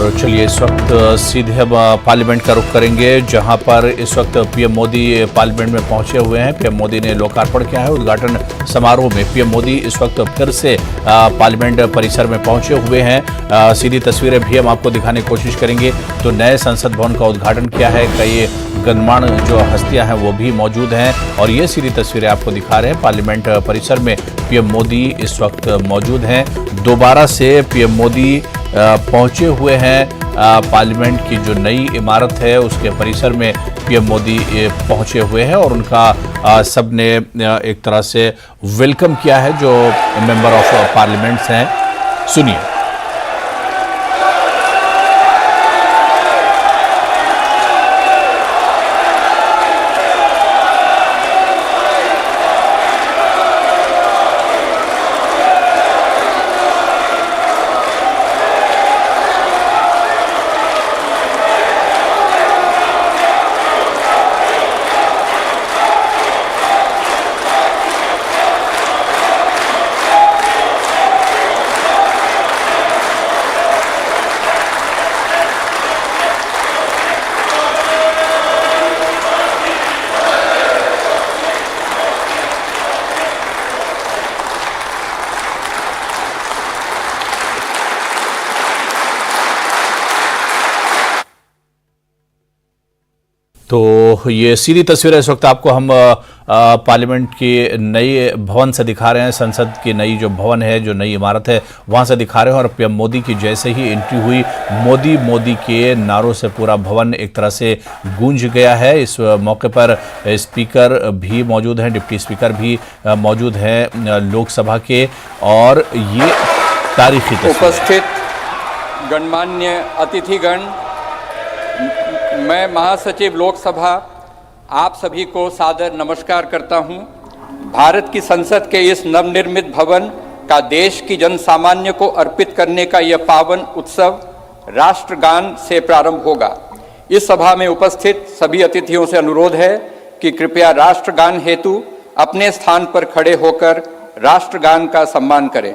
और चलिए इस वक्त सीधे हम पार्लियामेंट का रुख करेंगे, जहां पर इस वक्त पीएम मोदी पार्लियामेंट में पहुंचे हुए हैं। पीएम मोदी ने लोकार्पण किया है। उद्घाटन समारोह में पीएम मोदी इस वक्त फिर से पार्लियामेंट परिसर में पहुंचे हुए हैं। सीधी तस्वीरें भी हम आपको दिखाने की कोशिश करेंगे। तो नए संसद भवन का उद्घाटन किया है। कई गणमान्य जो हस्तियां हैं वो भी मौजूद हैं और ये सीधी तस्वीरें आपको दिखा रहे हैं। पार्लियामेंट परिसर में पीएम मोदी इस वक्त मौजूद हैं। दोबारा से पीएम मोदी पहुंचे हुए हैं। पार्लियामेंट की जो नई इमारत है उसके परिसर में पीएम मोदी पहुंचे हुए हैं और उनका सबने एक तरह से वेलकम किया है। जो मेंबर ऑफ पार्लियामेंट्स हैं, सुनिए। तो ये सीधी तस्वीर इस वक्त आपको हम पार्लियामेंट की नई भवन से दिखा रहे हैं। संसद की नई जो भवन है, जो नई इमारत है, वहां से दिखा रहे हैं। और पीएम मोदी की जैसे ही एंट्री हुई, मोदी मोदी के नारों से पूरा भवन एक तरह से गूंज गया है। इस मौके पर स्पीकर भी मौजूद हैं, डिप्टी स्पीकर भी मौजूद हैं लोकसभा के। और ये तारीखी उपस्थित गणमान्य अतिथिगण, मैं महासचिव लोकसभा आप सभी को सादर नमस्कार करता हूं। भारत की संसद के इस नवनिर्मित भवन का देश की जनसामान्य को अर्पित करने का यह पावन उत्सव राष्ट्रगान से प्रारंभ होगा। इस सभा में उपस्थित सभी अतिथियों से अनुरोध है कि कृपया राष्ट्रगान हेतु अपने स्थान पर खड़े होकर राष्ट्रगान का सम्मान करें।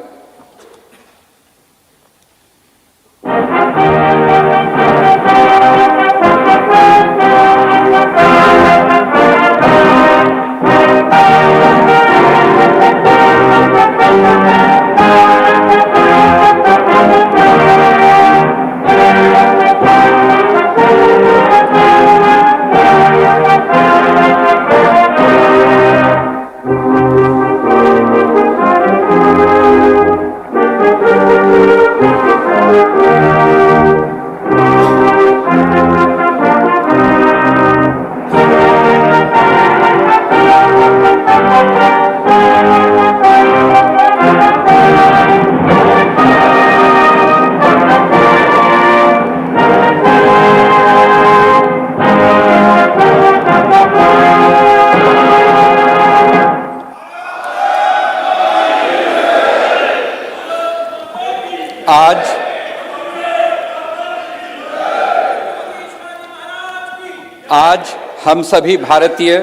आज हम सभी भारतीय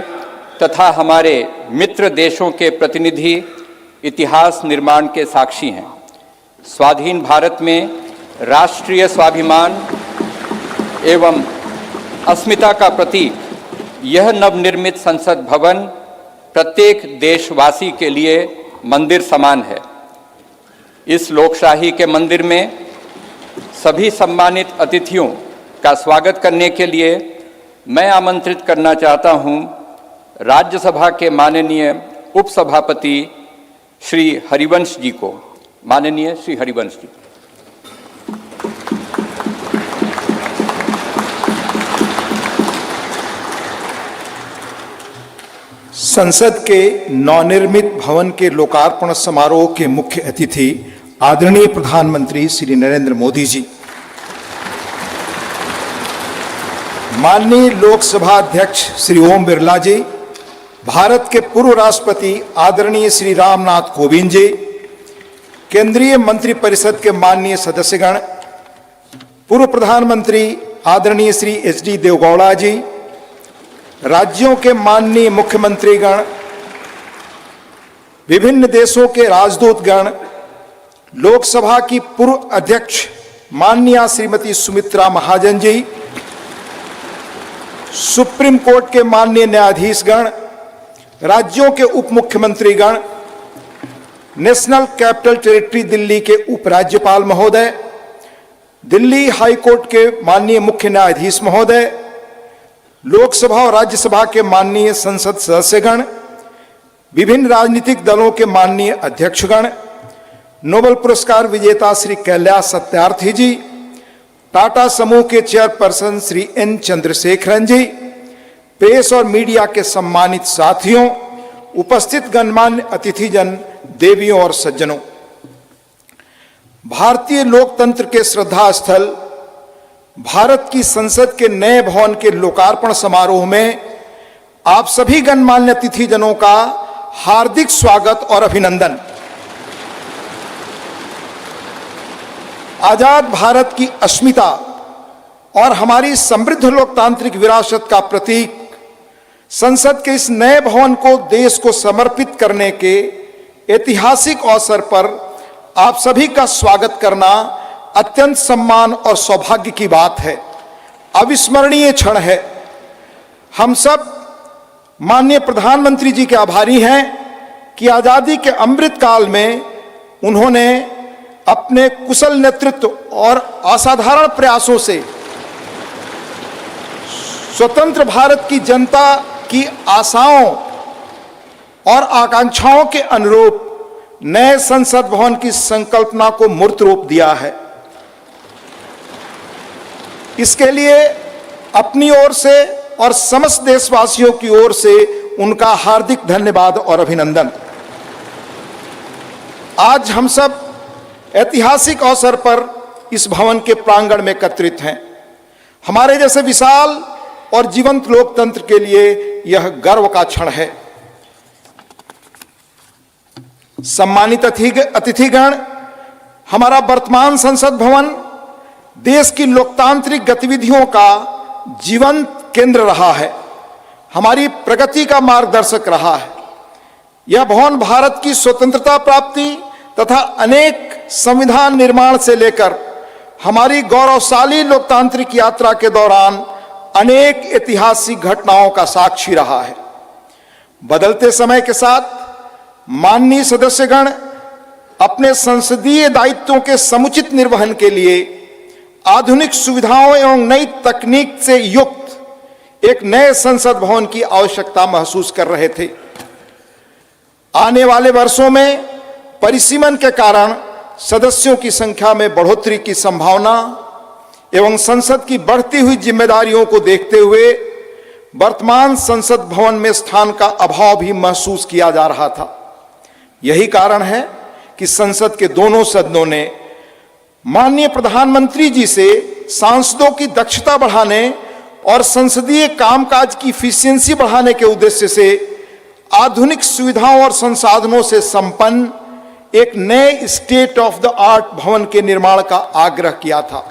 तथा हमारे मित्र देशों के प्रतिनिधि इतिहास निर्माण के साक्षी हैं। स्वाधीन भारत में राष्ट्रीय स्वाभिमान एवं अस्मिता का प्रतीक यह नवनिर्मित संसद भवन प्रत्येक देशवासी के लिए मंदिर समान है। इस लोकशाही के मंदिर में सभी सम्मानित अतिथियों का स्वागत करने के लिए मैं आमंत्रित करना चाहता हूं राज्यसभा के माननीय उपसभापति श्री हरिवंश जी को। माननीय श्री हरिवंश जी। संसद के नवनिर्मित भवन के लोकार्पण समारोह के मुख्य अतिथि आदरणीय प्रधानमंत्री श्री नरेंद्र मोदी जी, माननीय लोकसभा अध्यक्ष श्री ओम बिरला जी, भारत के पूर्व राष्ट्रपति आदरणीय श्री रामनाथ कोविंद जी, केंद्रीय मंत्रिपरिषद के माननीय सदस्यगण, पूर्व प्रधानमंत्री आदरणीय श्री एच.डी. देवेगौड़ा जी, राज्यों के माननीय मुख्यमंत्रीगण, विभिन्न देशों के राजदूतगण, लोकसभा की पूर्व अध्यक्ष माननीय श्रीमती सुमित्रा महाजन जी, सुप्रीम कोर्ट के माननीय न्यायाधीशगण, राज्यों के उप मुख्यमंत्रीगण, नेशनल कैपिटल टेरिटरी दिल्ली के उपराज्यपाल महोदय, दिल्ली हाई कोर्ट के माननीय मुख्य न्यायाधीश महोदय, लोकसभा और राज्यसभा के माननीय संसद सदस्यगण, विभिन्न राजनीतिक दलों के माननीय अध्यक्षगण, नोबेल पुरस्कार विजेता श्री कैलाश सत्यार्थी जी, टाटा समूह के चेयरपर्सन श्री एन चंद्रशेखरन जी, प्रेस और मीडिया के सम्मानित साथियों, उपस्थित गणमान्य अतिथिजन, देवियों और सज्जनों, भारतीय लोकतंत्र के श्रद्धा स्थल भारत की संसद के नए भवन के लोकार्पण समारोह में आप सभी गणमान्य अतिथिजनों का हार्दिक स्वागत और अभिनंदन। आजाद भारत की अस्मिता और हमारी समृद्ध लोकतांत्रिक विरासत का प्रतीक संसद के इस नए भवन को देश को समर्पित करने के ऐतिहासिक अवसर पर आप सभी का स्वागत करना अत्यंत सम्मान और सौभाग्य की बात है, अविस्मरणीय क्षण है। हम सब माननीय प्रधानमंत्री जी के आभारी हैं कि आजादी के अमृत काल में उन्होंने अपने कुशल नेतृत्व और असाधारण प्रयासों से स्वतंत्र भारत की जनता की आशाओं और आकांक्षाओं के अनुरूप नए संसद भवन की संकल्पना को मूर्त रूप दिया है। इसके लिए अपनी ओर से और समस्त देशवासियों की ओर से उनका हार्दिक धन्यवाद और अभिनंदन। आज हम सब ऐतिहासिक अवसर पर इस भवन के प्रांगण में एकत्रित हैं। हमारे जैसे विशाल और जीवंत लोकतंत्र के लिए यह गर्व का क्षण है। सम्मानित अतिथिगण, हमारा वर्तमान संसद भवन देश की लोकतांत्रिक गतिविधियों का जीवंत केंद्र रहा है, हमारी प्रगति का मार्गदर्शक रहा है। यह भवन भारत की स्वतंत्रता प्राप्ति तथा अनेक संविधान निर्माण से लेकर हमारी गौरवशाली लोकतांत्रिक यात्रा के दौरान अनेक ऐतिहासिक घटनाओं का साक्षी रहा है। बदलते समय के साथ माननीय सदस्यगण अपने संसदीय दायित्वों के समुचित निर्वहन के लिए आधुनिक सुविधाओं एवं नई तकनीक से युक्त एक नए संसद भवन की आवश्यकता महसूस कर रहे थे। आने वाले वर्षों में परिसीमन के कारण सदस्यों की संख्या में बढ़ोतरी की संभावना एवं संसद की बढ़ती हुई जिम्मेदारियों को देखते हुए वर्तमान संसद भवन में स्थान का अभाव भी महसूस किया जा रहा था। यही कारण है कि संसद के दोनों सदनों ने माननीय प्रधानमंत्री जी से सांसदों की दक्षता बढ़ाने और संसदीय कामकाज की इफिशियंसी बढ़ाने के उद्देश्य से आधुनिक सुविधाओं और संसाधनों से संपन्न एक नए स्टेट ऑफ द आर्ट भवन के निर्माण का आग्रह किया था।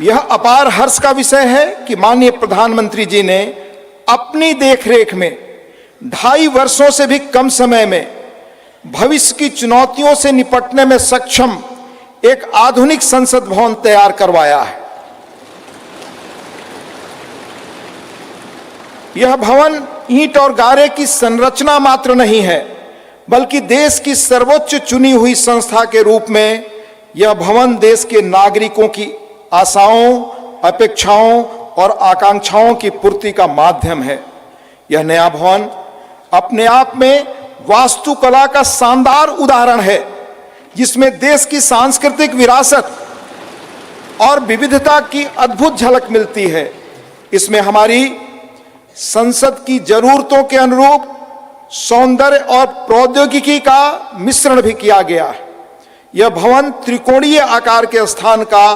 यह अपार हर्ष का विषय है कि माननीय प्रधानमंत्री जी ने अपनी देखरेख में 2.5 वर्षों से भी कम समय में भविष्य की चुनौतियों से निपटने में सक्षम एक आधुनिक संसद भवन तैयार करवाया है। यह भवन ईंट और गारे की संरचना मात्र नहीं है, बल्कि देश की सर्वोच्च चुनी हुई संस्था के रूप में यह भवन देश के नागरिकों की आशाओं, अपेक्षाओं और आकांक्षाओं की पूर्ति का माध्यम है। यह नया भवन अपने आप में वास्तुकला का शानदार उदाहरण है, जिसमें देश की सांस्कृतिक विरासत और विविधता की अद्भुत झलक मिलती है। इसमें हमारी संसद की जरूरतों के अनुरूप सौंदर्य और प्रौद्योगिकी का मिश्रण भी किया गया है। यह भवन त्रिकोणीय आकार के स्थान का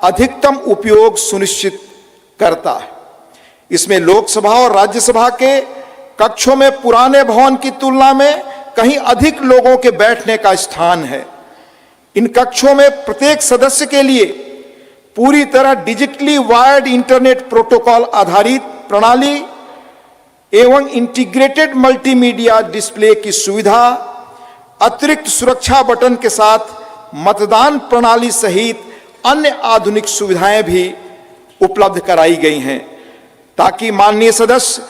अधिकतम उपयोग सुनिश्चित करता है। इसमें लोकसभा और राज्यसभा के कक्षों में पुराने भवन की तुलना में कहीं अधिक लोगों के बैठने का स्थान है। इन कक्षों में प्रत्येक सदस्य के लिए पूरी तरह डिजिटली वायर्ड इंटरनेट प्रोटोकॉल आधारित प्रणाली एवं इंटीग्रेटेड मल्टीमीडिया डिस्प्ले की सुविधा, अतिरिक्त सुरक्षा बटन के साथ मतदान प्रणाली सहित अन्य आधुनिक सुविधाएं भी उपलब्ध कराई गई हैं ताकि माननीय सदस्य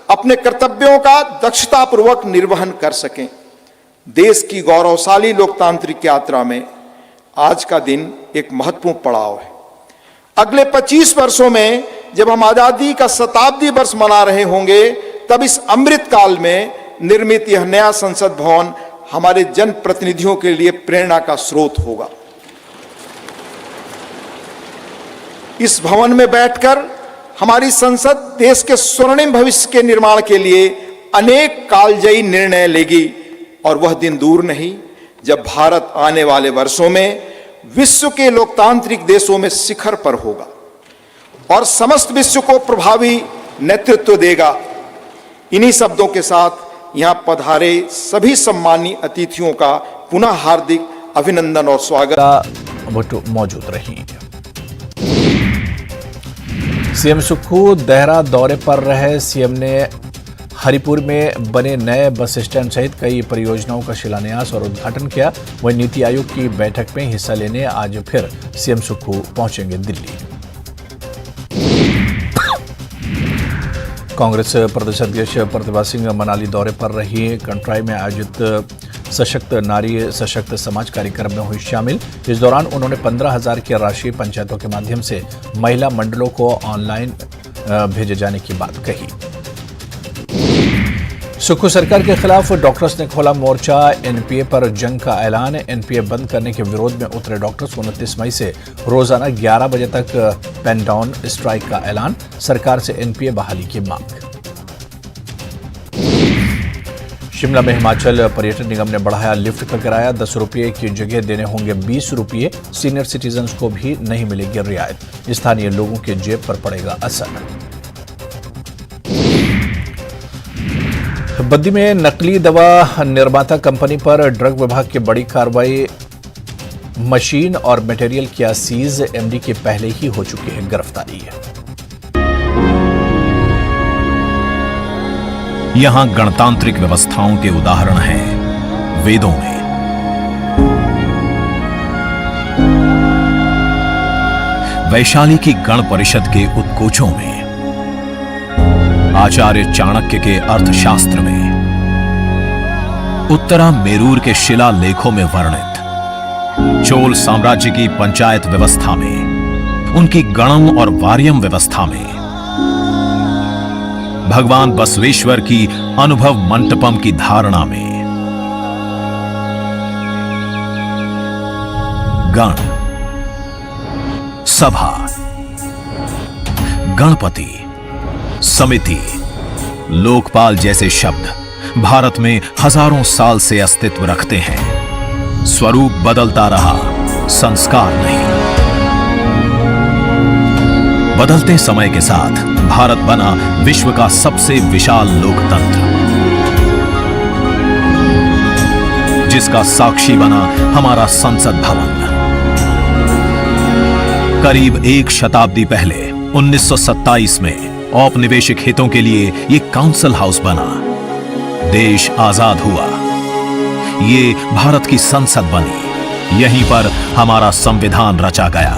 अपने कर्तव्यों का दक्षतापूर्वक निर्वहन कर सकें। देश की गौरवशाली लोकतांत्रिक यात्रा में आज का दिन एक महत्वपूर्ण पड़ाव है। अगले 25 वर्षों में जब हम आजादी का शताब्दी वर्ष मना रहे होंगे, तब इस अमृत काल में निर्मित यह नया संसद भवन हमारे जनप्रतिनिधियों के लिए प्रेरणा का स्रोत होगा। इस भवन में बैठकर हमारी संसद देश के स्वर्णिम भविष्य के निर्माण के लिए अनेक कालजयी निर्णय लेगी और वह दिन दूर नहीं जब भारत आने वाले वर्षों में विश्व के लोकतांत्रिक देशों में शिखर पर होगा और समस्त विश्व को प्रभावी नेतृत्व देगा। इन्हीं शब्दों के साथ यहां पधारे सभी सम्मानीय अतिथियों का पुनः हार्दिक अभिनंदन और स्वागत मौजूद रही। सीएम सुक्खू देहरा दौरे पर रहे। सीएम ने हरिपुर में बने नए बस स्टैंड सहित कई परियोजनाओं का शिलान्यास और उद्घाटन किया। वहीं नीति आयोग की बैठक में हिस्सा लेने आज फिर सीएम सुक्खू पहुंचेंगे दिल्ली। कांग्रेस प्रदेश अध्यक्ष प्रतिभा सिंह मनाली दौरे पर रही। कंट्राई में आयोजित सशक्त नारी सशक्त समाज कार्यक्रम में हुई शामिल। इस दौरान उन्होंने 15,000 की राशि पंचायतों के माध्यम से महिला मंडलों को ऑनलाइन भेजे जाने की बात कही। सुक्खू सरकार के खिलाफ डॉक्टर्स ने खोला मोर्चा। एनपीए पर जंग का ऐलान। एनपीए बंद करने के विरोध में उतरे डॉक्टर्स। 29 मई से रोजाना 11 बजे तक पेन डाउन स्ट्राइक का ऐलान। सरकार से एनपीए बहाली की मांग। शिमला में हिमाचल पर्यटन निगम ने बढ़ाया लिफ्ट का किराया। 10 रुपये की जगह देने होंगे 20 रुपये। सीनियर सिटीजन्स को भी नहीं मिलेगी रियायत। स्थानीय लोगों के जेब पर पड़ेगा असर। बद्दी में नकली दवा निर्माता कंपनी पर ड्रग विभाग की बड़ी कार्रवाई। मशीन और मटेरियल किया सीज। एमडी की पहले ही हो चुकी है गिरफ्तारी। यहां गणतांत्रिक व्यवस्थाओं के उदाहरण हैं वेदों में। वैशाली की गण परिषद के उत्कोचों में, आचार्य चाणक्य के अर्थशास्त्र में, उत्तरा मेरूर के शिलालेखों में वर्णित चोल साम्राज्य की पंचायत व्यवस्था में, उनकी गणम और वार्यम व्यवस्था में, भगवान बसवेश्वर की अनुभव मंटपम की धारणा में, गण, सभा, गणपति, समिति, लोकपाल जैसे शब्द भारत में हजारों साल से अस्तित्व रखते हैं। स्वरूप बदलता रहा, संस्कार नहीं। बदलते समय के साथ भारत बना विश्व का सबसे विशाल लोकतंत्र, जिसका साक्षी बना हमारा संसद भवन। करीब एक शताब्दी पहले 1927 में औपनिवेशिक हितों के लिए ये काउंसिल हाउस बना। देश आजाद हुआ, ये भारत की संसद बनी। यहीं पर हमारा संविधान रचा गया।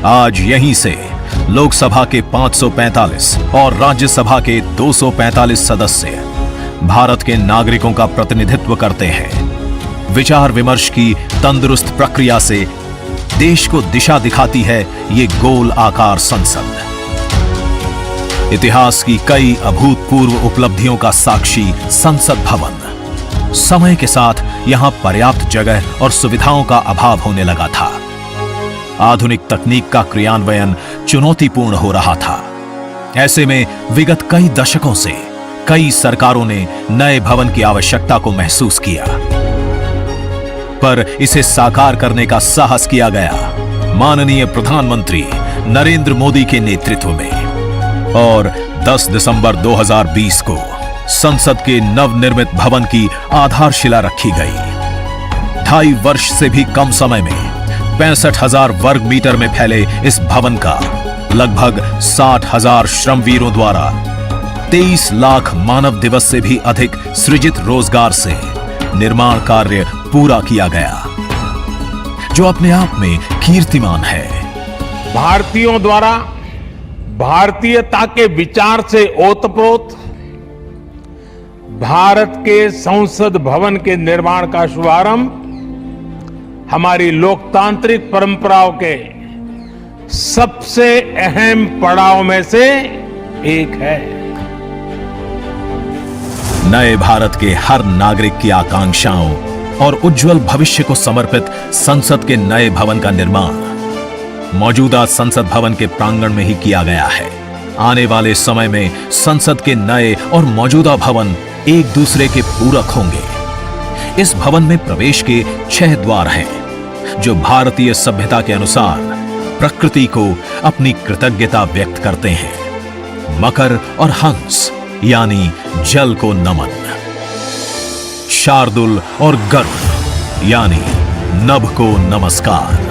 आज यहीं से लोकसभा के 545 और राज्यसभा के 245 सदस्य भारत के नागरिकों का प्रतिनिधित्व करते हैं। विचार विमर्श की तंदुरुस्त प्रक्रिया से देश को दिशा दिखाती है ये गोल आकार संसद। इतिहास की कई अभूतपूर्व उपलब्धियों का साक्षी संसद भवन। समय के साथ यहां पर्याप्त जगह और सुविधाओं का अभाव होने लगा था। आधुनिक तकनीक का क्रियान्वयन चुनौतीपूर्ण हो रहा था। ऐसे में विगत कई दशकों से कई सरकारों ने नए भवन की आवश्यकता को महसूस किया, पर इसे साकार करने का साहस किया गया माननीय प्रधानमंत्री नरेंद्र मोदी के नेतृत्व में। और 10 दिसंबर 2020 को संसद के नवनिर्मित भवन की आधारशिला रखी गई। 2.5 वर्ष से भी कम समय में 65,000 वर्ग मीटर में फैले इस भवन का लगभग 60,000 श्रमवीरों द्वारा 23 लाख मानव दिवस से भी अधिक सृजित रोजगार से निर्माण कार्य पूरा किया गया, जो अपने आप में कीर्तिमान है। भारतीयों द्वारा भारतीयता के विचार से ओतप्रोत भारत के संसद भवन के निर्माण का शुभारंभ हमारी लोकतांत्रिक परंपराओं के सबसे अहम पड़ाव में से एक है। नए भारत के हर नागरिक की आकांक्षाओं और उज्जवल भविष्य को समर्पित संसद के नए भवन का निर्माण मौजूदा संसद भवन के प्रांगण में ही किया गया है। आने वाले समय में संसद के नए और मौजूदा भवन एक दूसरे के पूरक होंगे। इस भवन में प्रवेश के 6 द्वार हैं, जो भारतीय सभ्यता के अनुसार प्रकृति को अपनी कृतज्ञता व्यक्त करते हैं। मकर और हंस यानी जल को नमन, शार्दुल और गरुड़ यानी नभ को नमस्कार,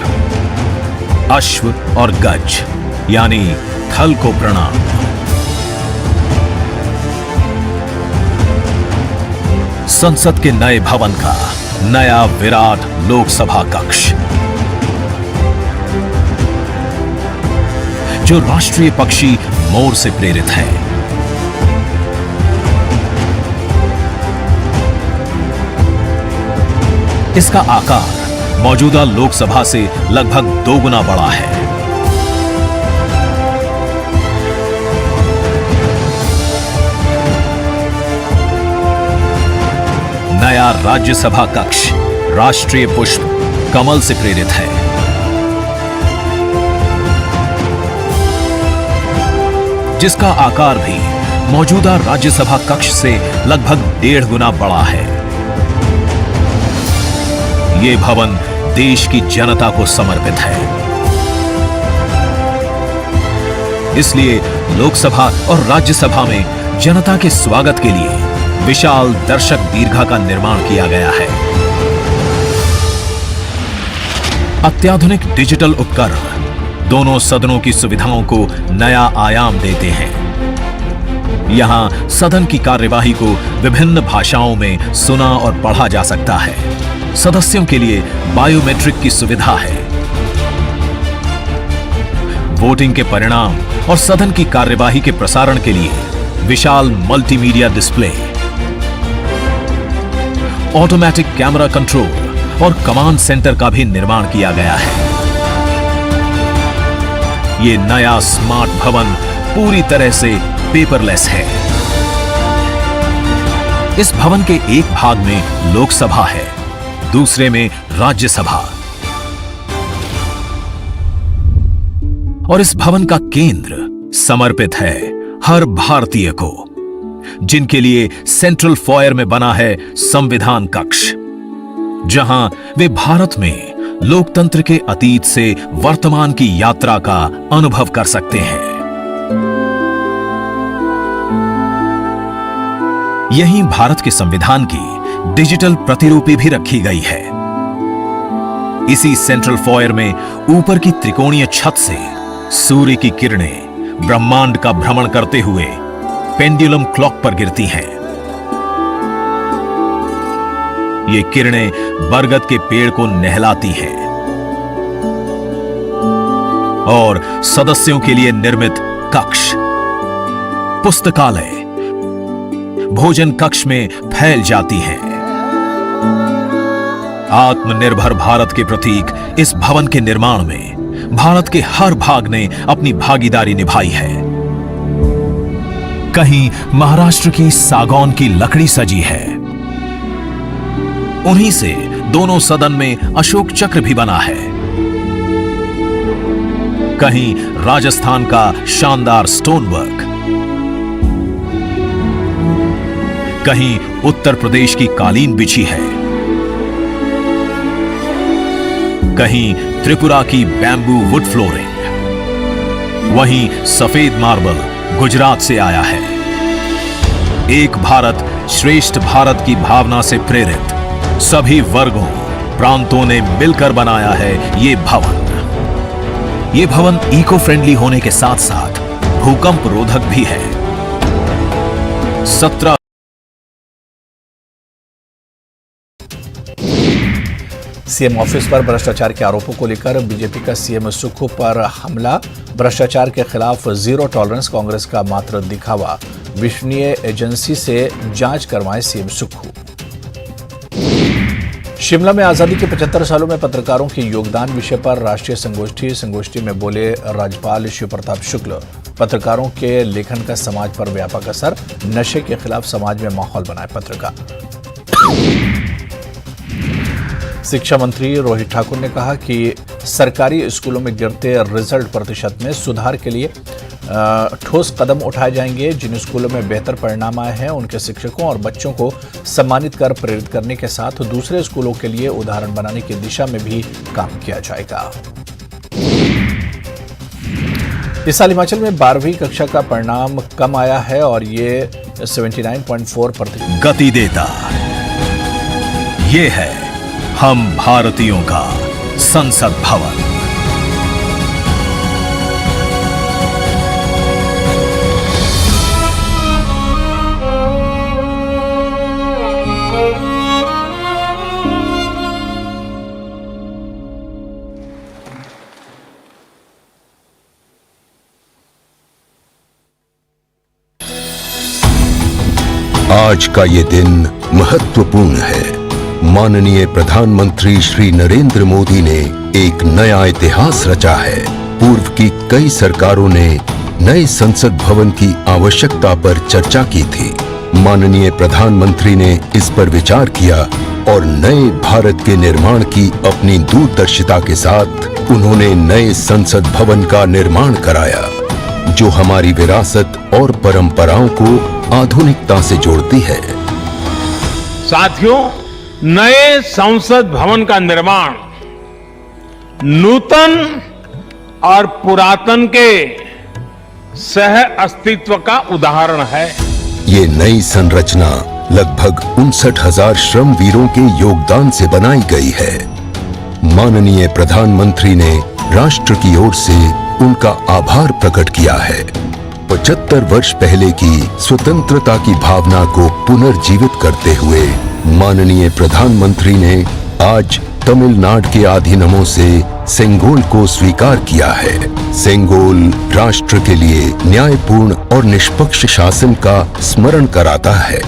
अश्व और गज यानी थल को प्रणाम। संसद के नए भवन का नया विराट लोकसभा कक्ष, जो राष्ट्रीय पक्षी मोर से प्रेरित है। इसका आकार मौजूदा लोकसभा से लगभग 2 गुना बड़ा है। नया राज्यसभा कक्ष राष्ट्रीय पुष्प कमल से प्रेरित है। जिसका आकार भी मौजूदा राज्यसभा कक्ष से लगभग 1.5 गुना बड़ा है। यह भवन देश की जनता को समर्पित है। इसलिए लोकसभा और राज्यसभा में जनता के स्वागत के लिए विशाल दर्शक दीर्घा का निर्माण किया गया है। अत्याधुनिक डिजिटल उपकरण दोनों सदनों की सुविधाओं को नया आयाम देते हैं। यहां सदन की कार्यवाही को विभिन्न भाषाओं में सुना और पढ़ा जा सकता है। सदस्यों के लिए बायोमेट्रिक की सुविधा है। वोटिंग के परिणाम और सदन की कार्यवाही के प्रसारण के लिए विशाल multimedia display, automatic camera control और कमांड सेंटर का भी निर्माण किया गया है। यह नया स्मार्ट भवन पूरी तरह से पेपरलेस है। इस भवन के एक भाग में लोकसभा है, दूसरे में राज्यसभा। और इस भवन का केंद्र समर्पित है हर भारतीय को, जिनके लिए सेंट्रल फॉयर में बना है संविधान कक्ष, जहां वे भारत में लोकतंत्र के अतीत से वर्तमान की यात्रा का अनुभव कर सकते हैं। यहीं भारत के संविधान की डिजिटल प्रतिलिपि भी रखी गई है। इसी सेंट्रल फॉयर में ऊपर की त्रिकोणीय छत से सूर्य की किरणें ब्रह्मांड का भ्रमण करते हुए पेंडुलम क्लॉक पर गिरती हैं। ये किरणें बरगद के पेड़ को नहलाती हैं और सदस्यों के लिए निर्मित कक्ष, पुस्तकालय, भोजन कक्ष में फैल जाती हैं। आत्मनिर्भर भारत के प्रतीक इस भवन के निर्माण में भारत के हर भाग ने अपनी भागीदारी निभाई है। कहीं महाराष्ट्र की सागौन की लकड़ी सजी है, उन्हीं से दोनों सदन में अशोक चक्र भी बना है। कहीं राजस्थान का शानदार स्टोन वर्क, कहीं उत्तर प्रदेश की कालीन बिछी है, कहीं त्रिपुरा की बैम्बू वुड फ्लोरिंग, वहीं सफेद मार्बल गुजरात से आया है। एक भारत श्रेष्ठ भारत की भावना से प्रेरित सभी वर्गों, प्रांतों ने मिलकर बनाया है ये भवन। ये भवन इको फ्रेंडली होने के साथ साथ भूकंप रोधक भी है। 17 सीएम ऑफिस पर भ्रष्टाचार के आरोपों को लेकर बीजेपी का सीएम सुक्खू पर हमला। भ्रष्टाचार के खिलाफ जीरो टॉलरेंस, कांग्रेस का मात्र दिखावा। विश्वसनीय एजेंसी से जांच करवाएं सीएम सुक्खू। शिमला में आजादी के 75 सालों में पत्रकारों के योगदान विषय पर राष्ट्रीय संगोष्ठी में बोले राज्यपाल शिव प्रताप शुक्ल। पत्रकारों के लेखन का समाज पर व्यापक असर, नशे के खिलाफ समाज में माहौल बनाए पत्रकार। शिक्षा मंत्री रोहित ठाकुर ने कहा कि सरकारी स्कूलों में गिरते रिजल्ट प्रतिशत में सुधार के लिए ठोस कदम उठाए जाएंगे। जिन स्कूलों में बेहतर परिणाम आए हैं उनके शिक्षकों और बच्चों को सम्मानित कर प्रेरित करने के साथ दूसरे स्कूलों के लिए उदाहरण बनाने की दिशा में भी काम किया जाएगा। इस साल हिमाचल में 12वीं कक्षा का परिणाम कम आया है और ये 79.4%। गति देता ये है हम भारतीयों का संसद भवन। आज का ये दिन महत्वपूर्ण है। माननीय प्रधानमंत्री श्री नरेंद्र मोदी ने एक नया इतिहास रचा है। पूर्व की कई सरकारों ने नए संसद भवन की आवश्यकता पर चर्चा की थी। माननीय प्रधानमंत्री ने इस पर विचार किया और नए भारत के निर्माण की अपनी दूरदर्शिता के साथ उन्होंने नए संसद भवन का निर्माण कराया, जो हमारी विरासत और परंपराओं को आधुनिकता से जोड़ती है। साथियों, नए संसद भवन का निर्माण नूतन और पुरातन के सह अस्तित्व का उदाहरण है। ये नई संरचना लगभग 59,000 श्रम वीरों के योगदान से बनाई गई है। माननीय प्रधानमंत्री ने राष्ट्र की ओर से उनका आभार प्रकट किया है। 75 वर्ष पहले की स्वतंत्रता की भावना को पुनर्जीवित करते हुए माननीय प्रधानमंत्री ने आज तमिलनाडु के अधीनमों से सेंगोल को स्वीकार किया है। सेंगोल राष्ट्र के लिए न्यायपूर्ण और निष्पक्ष शासन का स्मरण कराता है।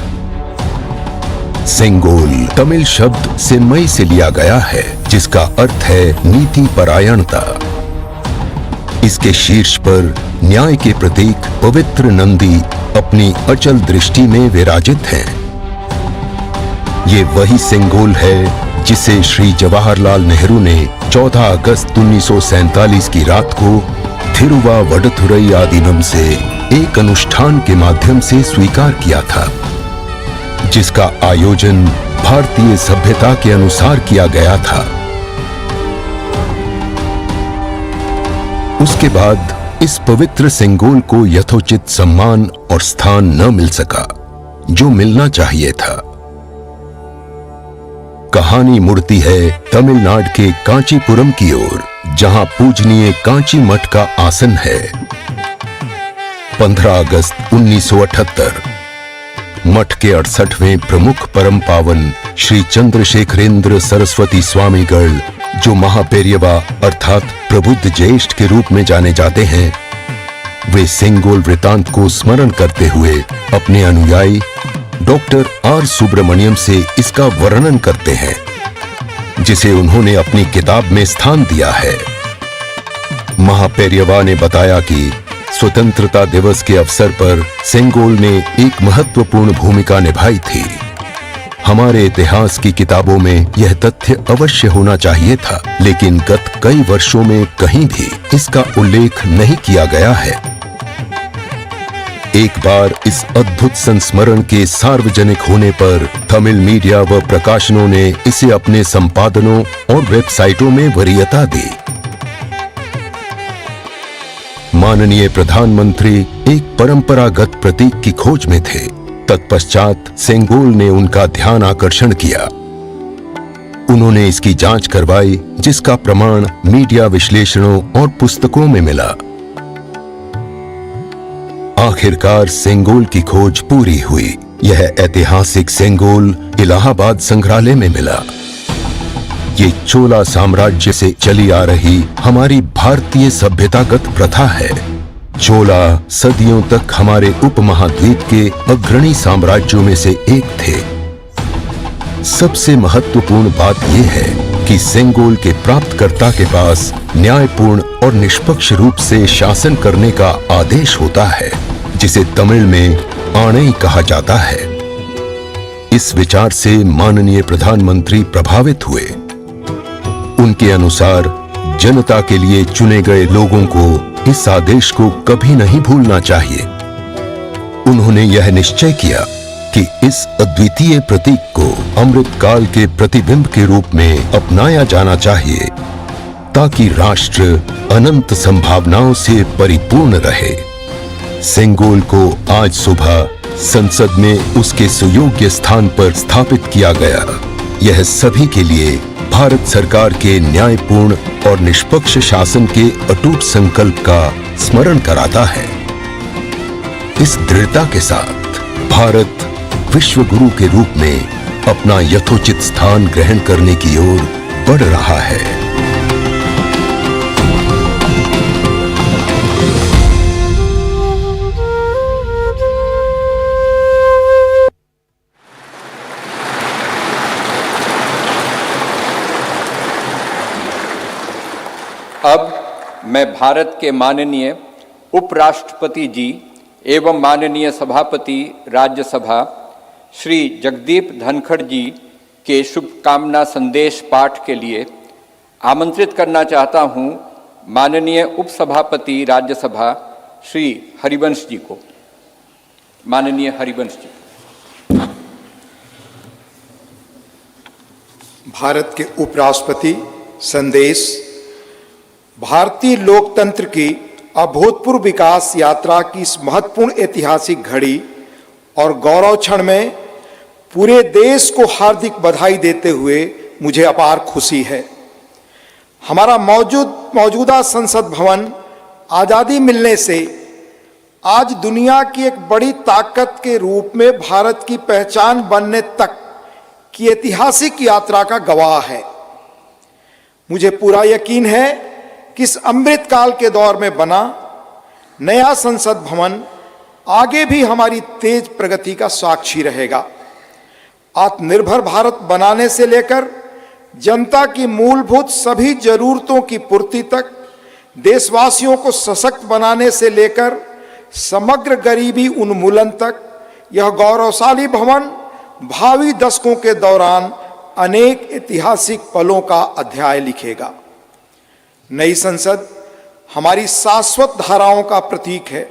सेंगोल तमिल शब्द सेन्मई से लिया गया है, जिसका अर्थ है नीति परायणता। इसके शीर्ष पर न्याय के प्रतीक पवित्र नंदी अपनी अचल दृष्टि में विराजित हैं। ये वही सेंगोल है जिसे श्री जवाहरलाल नेहरू ने 14 अगस्त 1947 की रात को थिरुवावडथुरई आदीनम से एक अनुष्ठान के माध्यम से स्वीकार किया था, जिसका आयोजन भारतीय सभ्यता के अनुसार किया गया था। उसके बाद इस पवित्र सेंगोल को यथोचित सम्मान और स्थान न मिल सका, जो मिलना चाहिए था। कहानी मुड़ती है तमिलनाडु के कांचीपुरम की ओर, जहां पूजनीय कांची मठ का आसन है। 15 अगस्त 1978 मठ के 68वें प्रमुख परम पावन श्री चंद्रशेखरेंद्र सरस्वती स्वामीगढ़, जो महापेरियवा अर्थात प्रबुद्ध ज्येष्ठ के रूप में जाने जाते हैं, वे सेंगोल वृतांत को स्मरण करते हुए अपने अनुयायी डॉक्टर आर सुब्रमण्यम से इसका वर्णन करते हैं, जिसे उन्होंने अपनी किताब में स्थान दिया है। महापेरियवा ने बताया कि स्वतंत्रता दिवस के अवसर पर सेंगोल ने एक महत्वपूर्ण भूमिका निभाई थी। हमारे इतिहास की किताबों में यह तथ्य अवश्य होना चाहिए था, लेकिन गत कई वर्षों में कहीं भी इसका उल्लेख नहीं किया गया है। एक बार इस अद्भुत संस्मरण के सार्वजनिक होने पर तमिल मीडिया व प्रकाशनों ने इसे अपने संपादनों और वेबसाइटों में वरीयता दी। माननीय प्रधानमंत्री एक परंपरागत प्रतीक की खोज में थे। तत्पश्चात सेंगोल ने उनका ध्यान आकर्षण किया। उन्होंने इसकी जांच करवाई, जिसका प्रमाण मीडिया विश्लेषणों और पुस्तकों में मिला। आखिरकार सेंगोल की खोज पूरी हुई। यह ऐतिहासिक सेंगोल इलाहाबाद संग्रहालय में मिला। ये चोला साम्राज्य से चली आ रही हमारी भारतीय सभ्यतागत प्रथा है। चोला सदियों तक हमारे उपमहाद्वीप के अग्रणी साम्राज्यों में से एक थे। सबसे महत्वपूर्ण बात यह है कि सेंगोल के प्राप्तकर्ता के पास न्यायपूर्ण और निष्पक्ष रूप से शासन करने का आदेश होता है, जिसे तमिल में आणई कहा जाता है। इस विचार से माननीय प्रधानमंत्री प्रभावित हुए। उनके अनुसार जनता के लिए चुने गए लोगों को इस आदेश को कभी नहीं भूलना चाहिए। उन्होंने यह निश्चय किया कि इस अद्वितीय प्रतीक को अमृतकाल के प्रतिबिंब के रूप में अपनाया जाना चाहिए, ताकि राष्ट्र अनंत संभावनाओं से परिपूर्ण रहे। सेंगोल को आज सुबह संसद में उसके सुयोग्य स्थान पर स्थापित किया गया। यह सभी के लिए भारत सरकार के न्यायपूर्ण और निष्पक्ष शासन के अटूट संकल्प का स्मरण कराता है। इस दृढ़ता के साथ भारत विश्व गुरु के रूप में अपना यथोचित स्थान ग्रहण करने की ओर बढ़ रहा है। अब मैं भारत के माननीय उपराष्ट्रपति जी एवं माननीय सभापति राज्यसभा श्री जगदीप धनखड़ जी के शुभकामना संदेश पाठ के लिए आमंत्रित करना चाहता हूं माननीय उपसभापति राज्यसभा श्री हरिवंश जी को। माननीय हरिवंश जी। भारत के उपराष्ट्रपति संदेश। भारतीय लोकतंत्र की अभूतपूर्व विकास यात्रा की इस महत्वपूर्ण ऐतिहासिक घड़ी और गौरव क्षण में पूरे देश को हार्दिक बधाई देते हुए मुझे अपार खुशी है। हमारा मौजूदा संसद भवन आज़ादी मिलने से आज दुनिया की एक बड़ी ताकत के रूप में भारत की पहचान बनने तक की ऐतिहासिक यात्रा का गवाह है। मुझे पूरा यकीन है कि इस अमृतकाल के दौर में बना नया संसद भवन आगे भी हमारी तेज प्रगति का साक्षी रहेगा। आत्मनिर्भर भारत बनाने से लेकर जनता की मूलभूत सभी जरूरतों की पूर्ति तक, देशवासियों को सशक्त बनाने से लेकर समग्र गरीबी उन्मूलन तक, यह गौरवशाली भवन भावी दशकों के दौरान अनेक ऐतिहासिक पलों का अध्याय लिखेगा। नई संसद हमारी शाश्वत धाराओं का प्रतीक है।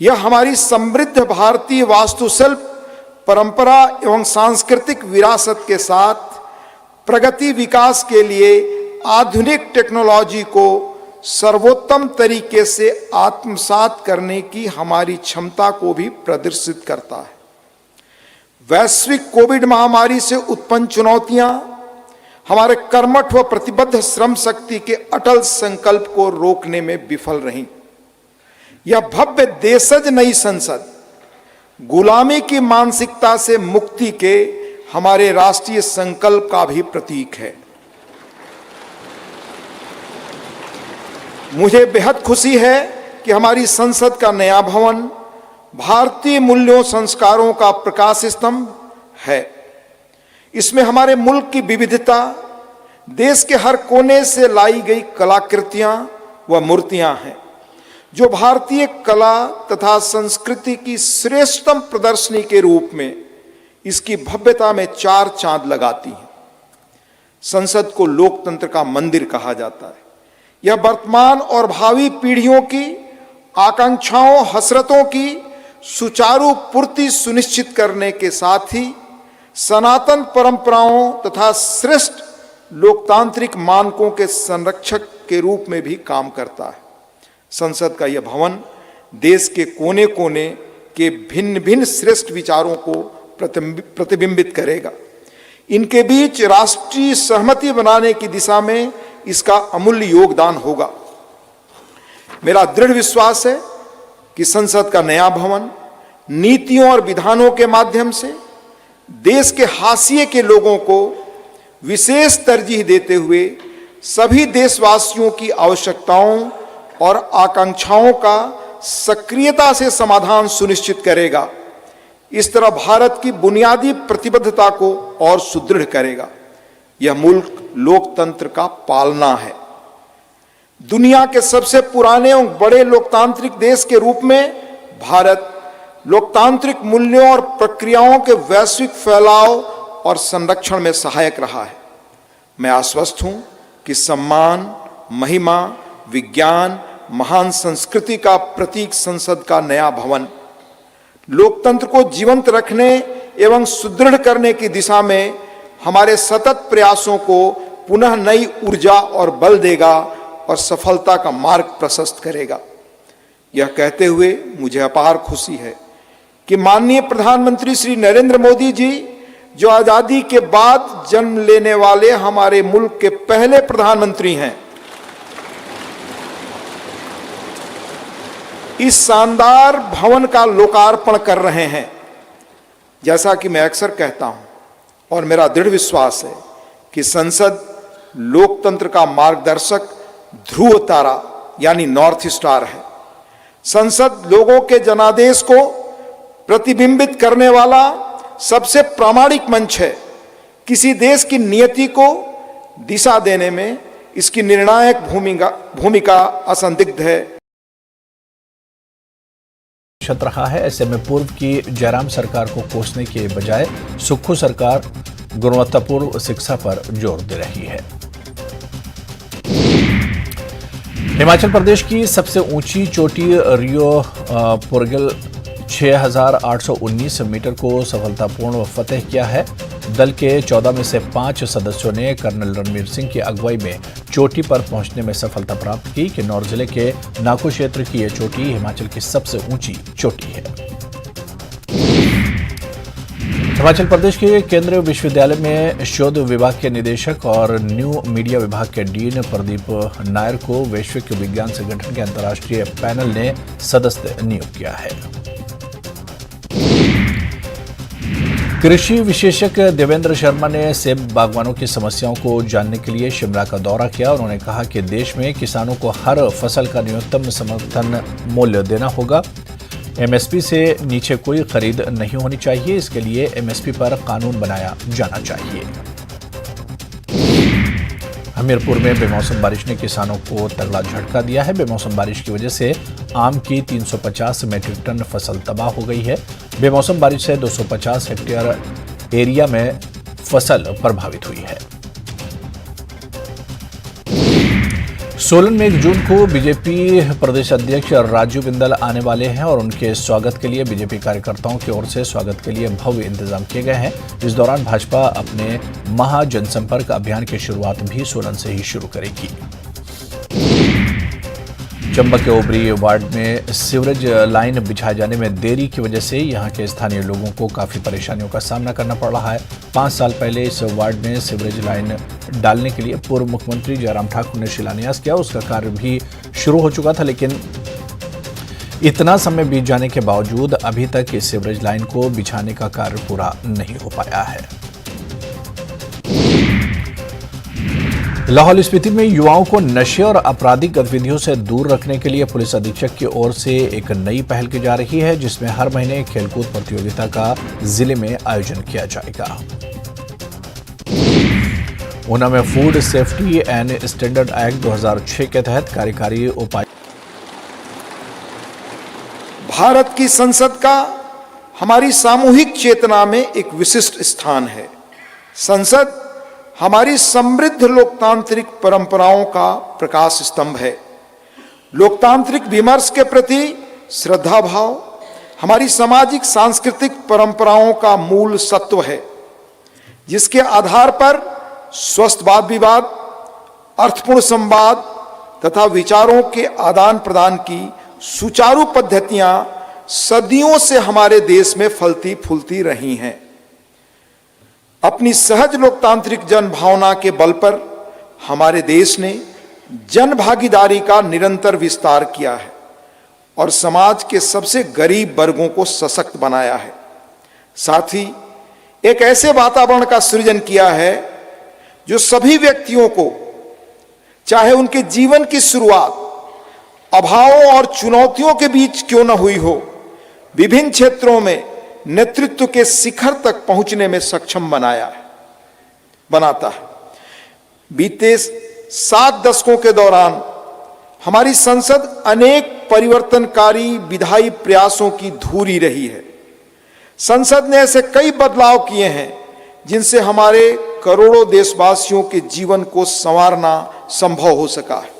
यह हमारी समृद्ध भारतीय वास्तुशिल्प, परंपरा एवं सांस्कृतिक विरासत के साथ प्रगति विकास के लिए आधुनिक टेक्नोलॉजी को सर्वोत्तम तरीके से आत्मसात करने की हमारी क्षमता को भी प्रदर्शित करता है। वैश्विक कोविड महामारी से उत्पन्न चुनौतियां हमारे कर्मठ व प्रतिबद्ध श्रम शक्ति के अटल संकल्प को रोकने में विफल रहीं। यह भव्य देशज नई संसद गुलामी की मानसिकता से मुक्ति के हमारे राष्ट्रीय संकल्प का भी प्रतीक है। मुझे बेहद खुशी है कि हमारी संसद का नया भवन भारतीय मूल्यों संस्कारों का प्रकाश स्तंभ है। इसमें हमारे मुल्क की विविधता, देश के हर कोने से लाई गई कलाकृतियां व मूर्तियां हैं, जो भारतीय कला तथा संस्कृति की श्रेष्ठतम प्रदर्शनी के रूप में इसकी भव्यता में चार चांद लगाती हैं। संसद को लोकतंत्र का मंदिर कहा जाता है। यह वर्तमान और भावी पीढ़ियों की आकांक्षाओं, हसरतों की सुचारू पूर्ति सुनिश्चित करने के साथ ही सनातन परंपराओं तथा श्रेष्ठ लोकतांत्रिक मानकों के संरक्षक के रूप में भी काम करता है। संसद का यह भवन देश के कोने कोने के भिन्न भिन्न श्रेष्ठ विचारों को प्रतिबिंबित करेगा। इनके बीच राष्ट्रीय सहमति बनाने की दिशा में इसका अमूल्य योगदान होगा। मेरा दृढ़ विश्वास है कि संसद का नया भवन नीतियों और विधानों के माध्यम से देश के हाशिए के लोगों को विशेष तरजीह देते हुए सभी देशवासियों की आवश्यकताओं और आकांक्षाओं का सक्रियता से समाधान सुनिश्चित करेगा। इस तरह भारत की बुनियादी प्रतिबद्धता को और सुदृढ़ करेगा। यह मुल्क लोकतंत्र का पालना है। दुनिया के सबसे पुराने और बड़े लोकतांत्रिक देश के रूप में भारत लोकतांत्रिक मूल्यों और प्रक्रियाओं के वैश्विक फैलाव और संरक्षण में सहायक रहा है। मैं आश्वस्त हूं कि सम्मान, महिमा, विज्ञान, महान संस्कृति का प्रतीक संसद का नया भवन लोकतंत्र को जीवंत रखने एवं सुदृढ़ करने की दिशा में हमारे सतत प्रयासों को पुनः नई ऊर्जा और बल देगा और सफलता का मार्ग प्रशस्त करेगा। यह कहते हुए मुझे अपार खुशी है कि माननीय प्रधानमंत्री श्री नरेंद्र मोदी जी, जो आजादी के बाद जन्म लेने वाले हमारे मुल्क के पहले प्रधानमंत्री हैं, इस शानदार भवन का लोकार्पण कर रहे हैं। जैसा कि मैं अक्सर कहता हूं और मेरा दृढ़ विश्वास है कि संसद लोकतंत्र का मार्गदर्शक ध्रुव तारा यानी नॉर्थ स्टार है। संसद लोगों के जनादेश को प्रतिबिंबित करने वाला सबसे प्रामाणिक मंच है। किसी देश की नियति को दिशा देने में इसकी निर्णायक भूमिका असंदिग्ध है। रहा है। ऐसे में पूर्व की जयराम सरकार को कोसने के बजाय सुक्खू सरकार गुणवत्तापूर्ण शिक्षा पर जोर दे रही है। हिमाचल प्रदेश की सबसे ऊंची चोटी रियो पुरगल 6,819 मीटर को सफलतापूर्ण फतेह किया है। दल के 14 में से 5 सदस्यों ने कर्नल रणवीर सिंह की अगुवाई में चोटी पर पहुंचने में सफलता प्राप्त की। किन्नौर जिले के नाको क्षेत्र की यह चोटी हिमाचल की सबसे ऊंची चोटी है। हिमाचल प्रदेश के केंद्रीय विश्वविद्यालय में शोध विभाग के निदेशक और न्यू मीडिया विभाग के डीन प्रदीप नायर को वैश्विक विज्ञान संगठन के अंतर्राष्ट्रीय पैनल ने सदस्य नियुक्त किया है। कृषि विशेषज्ञ देवेंद्र शर्मा ने सेब बागवानों की समस्याओं को जानने के लिए शिमला का दौरा किया। उन्होंने कहा कि देश में किसानों को हर फसल का न्यूनतम समर्थन मूल्य देना होगा। एमएसपी से नीचे कोई खरीद नहीं होनी चाहिए। इसके लिए एमएसपी पर कानून बनाया जाना चाहिए। हमीरपुर में बेमौसम बारिश ने किसानों को तगड़ा झटका दिया है। बेमौसम बारिश की वजह से आम की 350 मीट्रिक टन फसल तबाह हो गई है। बेमौसम बारिश से 250 हेक्टेयर एरिया में फसल प्रभावित हुई है। सोलन में 1 जून को बीजेपी प्रदेश अध्यक्ष राजू बिंदल आने वाले हैं और उनके स्वागत के लिए बीजेपी कार्यकर्ताओं की ओर से स्वागत के लिए भव्य इंतजाम किए गए हैं। इस दौरान भाजपा अपने महा जनसंपर्क अभियान की शुरुआत भी सोलन से ही शुरू करेगी। चंबा के ओबरी वार्ड में सीवरेज लाइन बिछाए जाने में देरी की वजह से यहां के स्थानीय लोगों को काफी परेशानियों का सामना करना पड़ रहा है। 5 साल पहले इस वार्ड में सीवरेज लाइन डालने के लिए पूर्व मुख्यमंत्री जयराम ठाकुर ने शिलान्यास किया। उसका कार्य भी शुरू हो चुका था, लेकिन इतना समय बीत जाने के बावजूद अभी तक इस सीवरेज लाइन को बिछाने का कार्य पूरा नहीं हो पाया है। लाहौल स्पीति में युवाओं को नशे और आपराधिक गतिविधियों से दूर रखने के लिए पुलिस अधीक्षक की ओर से एक नई पहल की जा रही है, जिसमें हर महीने खेलकूद प्रतियोगिता का जिले में आयोजन किया जाएगा। ऊना में food safety and standard act 2006 के तहत कार्यकारी उपायुक्त। भारत की संसद का हमारी सामूहिक चेतना में एक विशिष्ट स्थान है। संसद हमारी समृद्ध लोकतांत्रिक परंपराओं का प्रकाश स्तंभ है। लोकतांत्रिक विमर्श के प्रति श्रद्धा भाव हमारी सामाजिक सांस्कृतिक परंपराओं का मूल सत्व है, जिसके आधार पर स्वस्थ वाद विवाद, अर्थपूर्ण संवाद तथा विचारों के आदान प्रदान की सुचारू पद्धतियां सदियों से हमारे देश में फलती फूलती रही हैं। अपनी सहज लोकतांत्रिक जन भावना के बल पर हमारे देश ने जन भागीदारी का निरंतर विस्तार किया है और समाज के सबसे गरीब वर्गों को सशक्त बनाया है। साथ ही एक ऐसे वातावरण का सृजन किया है जो सभी व्यक्तियों को, चाहे उनके जीवन की शुरुआत अभावों और चुनौतियों के बीच क्यों न हुई हो, विभिन्न क्षेत्रों में नेतृत्व के शिखर तक पहुंचने में सक्षम बनाता है। बीते 7 दशकों के दौरान हमारी संसद अनेक परिवर्तनकारी विधायी प्रयासों की धूरी रही है। संसद ने ऐसे कई बदलाव किए हैं जिनसे हमारे करोड़ों देशवासियों के जीवन को संवारना संभव हो सका है।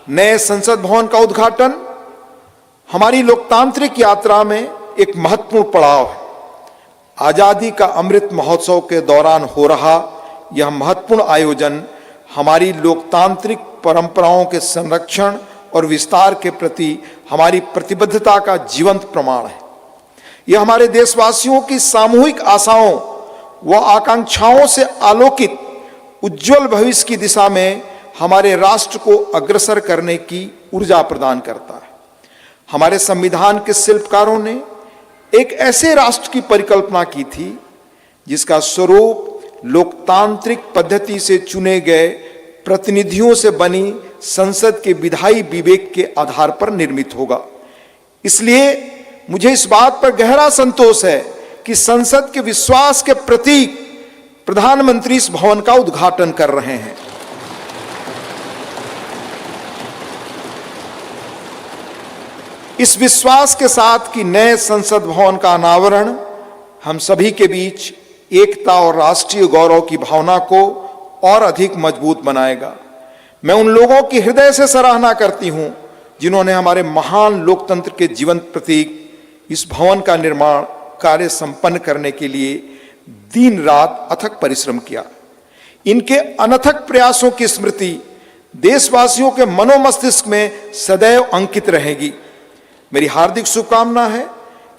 नए संसद भवन का उद्घाटन हमारी लोकतांत्रिक यात्रा में एक महत्वपूर्ण पड़ाव है। आजादी का अमृत महोत्सव के दौरान हो रहा यह महत्वपूर्ण आयोजन हमारी लोकतांत्रिक परंपराओं के संरक्षण और विस्तार के प्रति हमारी प्रतिबद्धता का जीवंत प्रमाण है। यह हमारे देशवासियों की सामूहिक आशाओं व आकांक्षाओं से आलोकित उज्जवल भविष्य की दिशा में हमारे राष्ट्र को अग्रसर करने की ऊर्जा प्रदान करता है। हमारे संविधान के शिल्पकारों ने एक ऐसे राष्ट्र की परिकल्पना की थी जिसका स्वरूप लोकतांत्रिक पद्धति से चुने गए प्रतिनिधियों से बनी संसद के विधायी विवेक के आधार पर निर्मित होगा। इसलिए मुझे इस बात पर गहरा संतोष है कि संसद के विश्वास के प्रतीक प्रधानमंत्री इस भवन का उद्घाटन कर रहे हैं। इस विश्वास के साथ कि नए संसद भवन का अनावरण हम सभी के बीच एकता और राष्ट्रीय गौरव की भावना को और अधिक मजबूत बनाएगा। मैं उन लोगों की हृदय से सराहना करती हूं जिन्होंने हमारे महान लोकतंत्र के जीवंत प्रतीक इस भवन का निर्माण कार्य संपन्न करने के लिए दिन रात अथक परिश्रम किया। इनके अनथक प्रयासों की स्मृति देशवासियों के मनोमस्तिष्क में सदैव अंकित रहेगी। मेरी हार्दिक शुभकामना है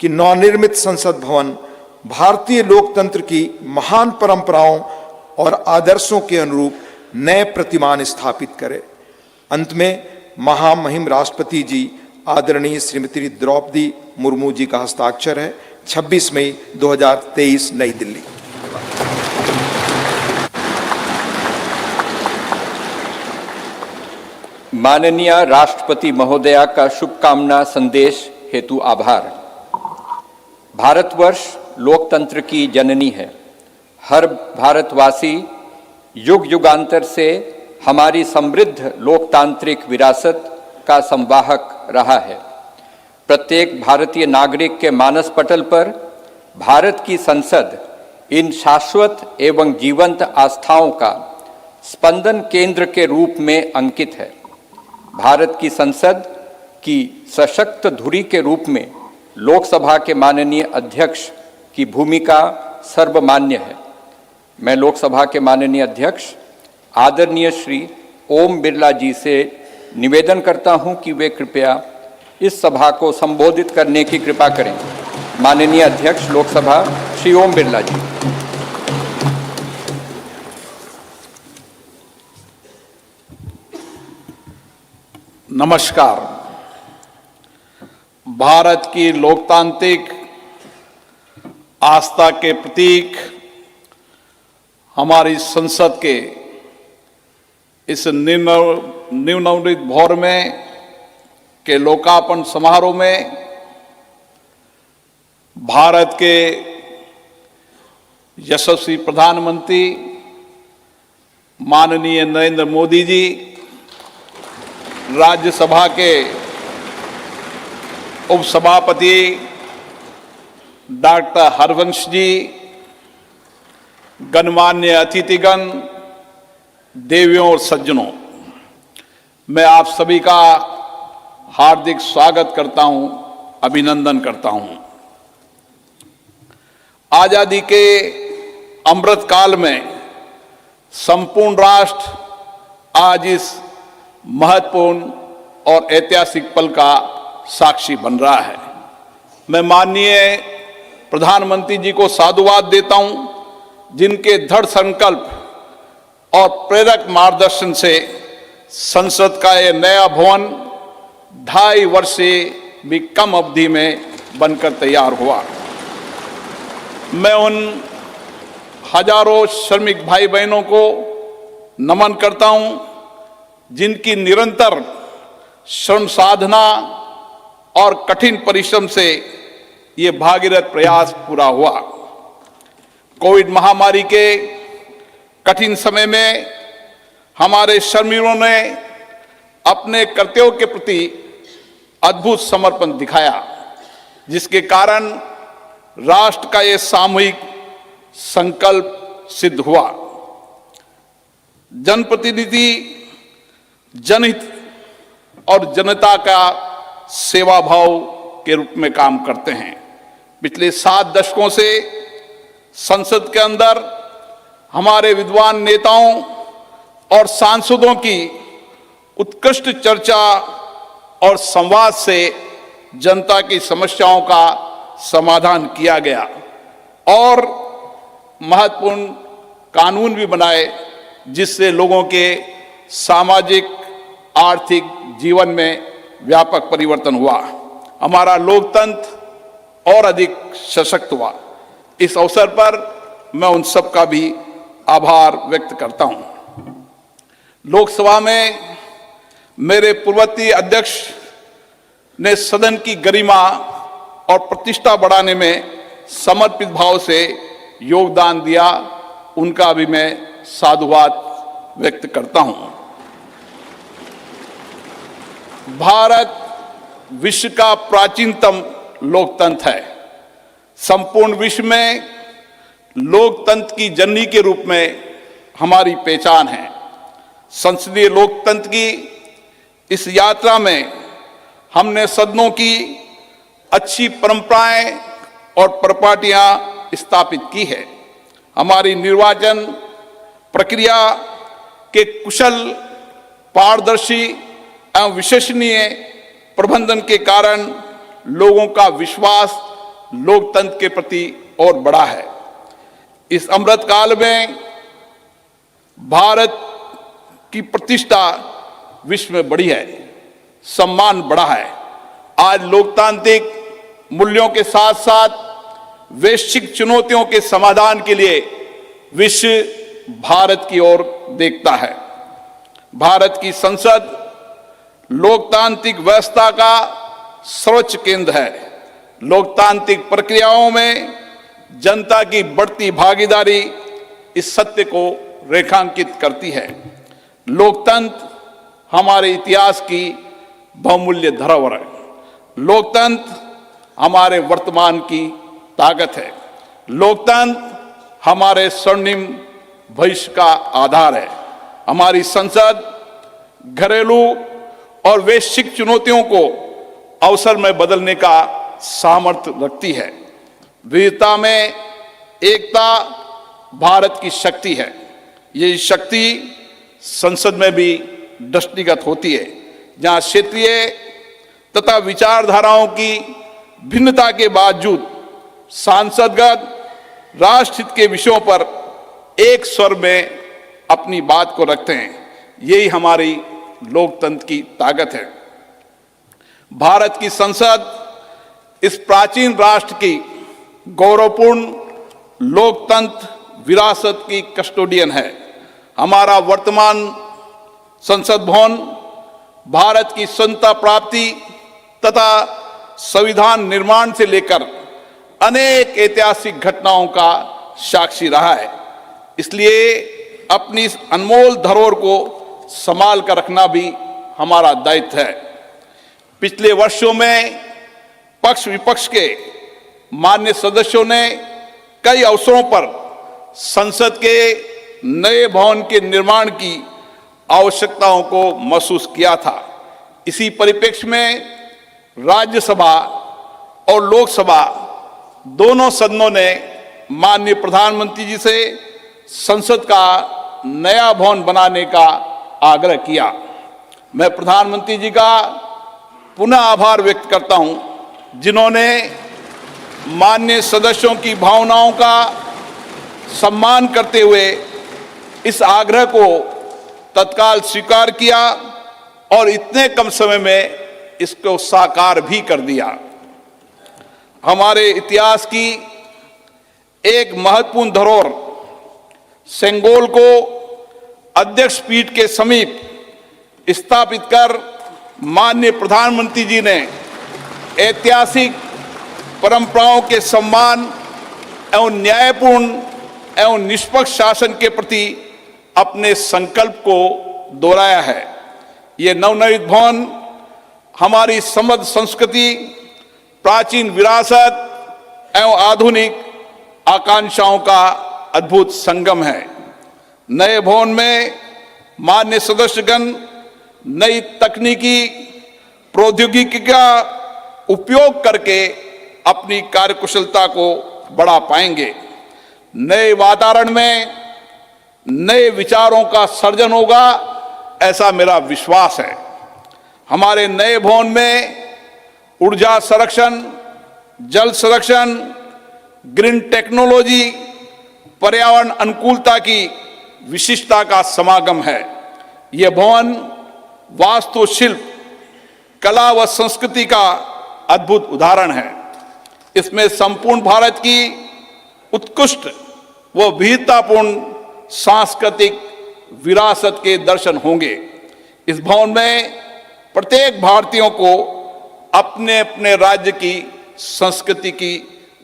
कि नवनिर्मित संसद भवन भारतीय लोकतंत्र की महान परंपराओं और आदर्शों के अनुरूप नए प्रतिमान स्थापित करे। अंत में महामहिम राष्ट्रपति जी आदरणीय श्रीमती द्रौपदी मुर्मू जी का हस्ताक्षर है। 26 मई 2023 नई दिल्ली। माननीय राष्ट्रपति महोदया का शुभकामना संदेश हेतु आभार। भारतवर्ष लोकतंत्र की जननी है। हर भारतवासी युग युगांतर से हमारी समृद्ध लोकतांत्रिक विरासत का संवाहक रहा है। प्रत्येक भारतीय नागरिक के मानस पटल पर भारत की संसद इन शाश्वत एवं जीवंत आस्थाओं का स्पंदन केंद्र के रूप में अंकित है। भारत की संसद की सशक्त धुरी के रूप में लोकसभा के माननीय अध्यक्ष की भूमिका सर्वमान्य है। मैं लोकसभा के माननीय अध्यक्ष आदरणीय श्री ओम बिरला जी से निवेदन करता हूं कि वे कृपया इस सभा को संबोधित करने की कृपा करें। माननीय अध्यक्ष लोकसभा श्री ओम बिरला जी। नमस्कार। भारत की लोकतांत्रिक आस्था के प्रतीक हमारी संसद के इस नवनिर्मित भवन में के लोकार्पण समारोह में भारत के यशस्वी प्रधानमंत्री माननीय नरेंद्र मोदी जी, राज्यसभा के उपसभापति डॉक्टर हरवंश जी, गणमान्य अतिथिगण, देवियों और सज्जनों, मैं आप सभी का हार्दिक स्वागत करता हूं, अभिनंदन करता हूं। आजादी के अमृत काल में संपूर्ण राष्ट्र आज इस महत्वपूर्ण और ऐतिहासिक पल का साक्षी बन रहा है। मैं माननीय प्रधानमंत्री जी को साधुवाद देता हूं, जिनके दृढ़ संकल्प और प्रेरक मार्गदर्शन से संसद का यह नया भवन 2.5 वर्ष से भी कम अवधि में बनकर तैयार हुआ। मैं उन हजारों श्रमिक भाई बहनों को नमन करता हूं, जिनकी निरंतर श्रम साधना और कठिन परिश्रम से ये भागीरथ प्रयास पूरा हुआ। कोविड महामारी के कठिन समय में हमारे श्रमवीरों ने अपने कर्तव्यों के प्रति अद्भुत समर्पण दिखाया, जिसके कारण राष्ट्र का ये सामूहिक संकल्प सिद्ध हुआ। जनप्रतिनिधि जनहित और जनता का सेवा भाव के रूप में काम करते हैं। पिछले 7 दशकों से संसद के अंदर हमारे विद्वान नेताओं और सांसदों की उत्कृष्ट चर्चा और संवाद से जनता की समस्याओं का समाधान किया गया और महत्वपूर्ण कानून भी बनाए, जिससे लोगों के सामाजिक आर्थिक जीवन में व्यापक परिवर्तन हुआ। हमारा लोकतंत्र और अधिक सशक्त हुआ। इस अवसर पर मैं उन सब का भी आभार व्यक्त करता हूं। लोकसभा में मेरे पूर्ववर्ती अध्यक्ष ने सदन की गरिमा और प्रतिष्ठा बढ़ाने में समर्पित भाव से योगदान दिया, उनका भी मैं साधुवाद व्यक्त करता हूं। भारत विश्व का प्राचीनतम लोकतंत्र है। संपूर्ण विश्व में लोकतंत्र की जननी के रूप में हमारी पहचान है। संसदीय लोकतंत्र की इस यात्रा में हमने सदनों की अच्छी परंपराएं और परिपाटियां स्थापित की है। हमारी निर्वाचन प्रक्रिया के कुशल, पारदर्शी एवं विश्वसनीय प्रबंधन के कारण लोगों का विश्वास लोकतंत्र के प्रति और बढ़ा है। इस अमृत काल में भारत की प्रतिष्ठा विश्व में बढ़ी है, सम्मान बढ़ा है। आज लोकतांत्रिक मूल्यों के साथ साथ वैश्विक चुनौतियों के समाधान के लिए विश्व भारत की ओर देखता है। भारत की संसद लोकतांत्रिक व्यवस्था का सर्वोच्च केंद्र है। लोकतांत्रिक प्रक्रियाओं में जनता की बढ़ती भागीदारी इस सत्य को रेखांकित करती है। लोकतंत्र हमारे इतिहास की बहुमूल्य धरोहर है। लोकतंत्र हमारे वर्तमान की ताकत है। लोकतंत्र हमारे स्वर्णिम भविष्य का आधार है। हमारी संसद घरेलू और वैश्विक चुनौतियों को अवसर में बदलने का सामर्थ्य रखती है। विविधता में एकता भारत की शक्ति है। ये शक्ति संसद में भी दृष्टिगत होती है, जहां क्षेत्रीय तथा विचारधाराओं की भिन्नता के बावजूद सांसदगण राष्ट्रहित के विषयों पर एक स्वर में अपनी बात को रखते हैं। यही हमारी लोकतंत्र की ताकत है। भारत की संसद इस प्राचीन राष्ट्र की गौरवपूर्ण लोकतंत्र विरासत की कस्टोडियन है। हमारा वर्तमान संसद भवन भारत की स्वतंत्रता प्राप्ति तथा संविधान निर्माण से लेकर अनेक ऐतिहासिक घटनाओं का साक्षी रहा है। इसलिए अपनी इस अनमोल धरोहर को संभाल कर रखना भी हमारा दायित्व है। पिछले वर्षों में पक्ष विपक्ष के मान्य सदस्यों ने कई अवसरों पर संसद के नए भवन के निर्माण की आवश्यकताओं को महसूस किया था। इसी परिप्रेक्ष्य में राज्यसभा और लोकसभा दोनों सदनों ने माननीय प्रधानमंत्री जी से संसद का नया भवन बनाने का आग्रह किया। मैं प्रधानमंत्री जी का पुनः आभार व्यक्त करता हूं, जिन्होंने माननीय सदस्यों की भावनाओं का सम्मान करते हुए इस आग्रह को तत्काल स्वीकार किया और इतने कम समय में इसको साकार भी कर दिया। हमारे इतिहास की एक महत्वपूर्ण धरोहर सेंगोल को अध्यक्ष पीठ के समीप स्थापित कर माननीय प्रधानमंत्री जी ने ऐतिहासिक परंपराओं के सम्मान एवं न्यायपूर्ण एवं निष्पक्ष शासन के प्रति अपने संकल्प को दोहराया है। ये नवनिर्मित भवन हमारी समृद्ध संस्कृति, प्राचीन विरासत एवं आधुनिक आकांक्षाओं का अद्भुत संगम है। नए भवन में माननीय सदस्यगण नई तकनीकी प्रौद्योगिकी का उपयोग करके अपनी कार्यकुशलता को बढ़ा पाएंगे। नए वातावरण में नए विचारों का सर्जन होगा, ऐसा मेरा विश्वास है। हमारे नए भवन में ऊर्जा संरक्षण, जल संरक्षण, ग्रीन टेक्नोलॉजी, पर्यावरण अनुकूलता की विशिष्टता का समागम है। यह भवन वास्तुशिल्प, कला व संस्कृति का अद्भुत उदाहरण है। इसमें संपूर्ण भारत की उत्कृष्ट व विविधतापूर्ण सांस्कृतिक विरासत के दर्शन होंगे। इस भवन में प्रत्येक भारतीयों को अपने अपने राज्य की संस्कृति की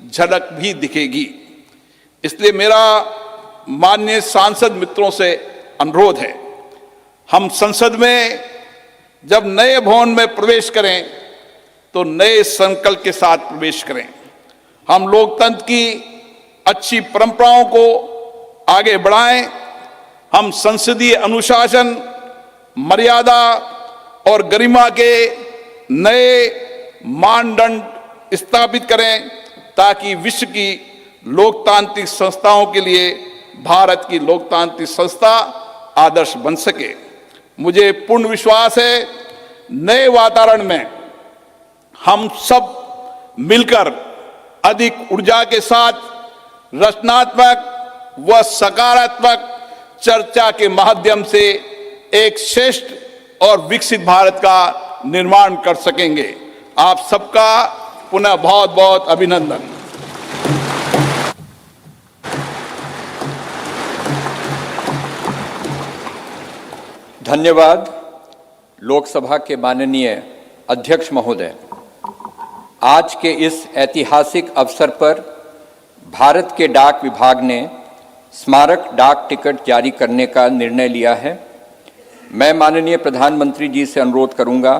झलक भी दिखेगी। इसलिए मेरा माननीय सांसद मित्रों से अनुरोध है, हम संसद में जब नए भवन में प्रवेश करें तो नए संकल्प के साथ प्रवेश करें। हम लोकतंत्र की अच्छी परंपराओं को आगे बढ़ाएं। हम संसदीय अनुशासन, मर्यादा और गरिमा के नए मानदंड स्थापित करें ताकि विश्व की लोकतांत्रिक संस्थाओं के लिए भारत की लोकतांत्रिक संस्था आदर्श बन सके। मुझे पूर्ण विश्वास है, नए वातावरण में हम सब मिलकर अधिक ऊर्जा के साथ रचनात्मक व सकारात्मक चर्चा के माध्यम से एक श्रेष्ठ और विकसित भारत का निर्माण कर सकेंगे। आप सबका पुनः बहुत बहुत अभिनंदन। धन्यवाद। लोकसभा के माननीय अध्यक्ष महोदय, आज के इस ऐतिहासिक अवसर पर भारत के डाक विभाग ने स्मारक डाक टिकट जारी करने का निर्णय लिया है। मैं माननीय प्रधानमंत्री जी से अनुरोध करूंगा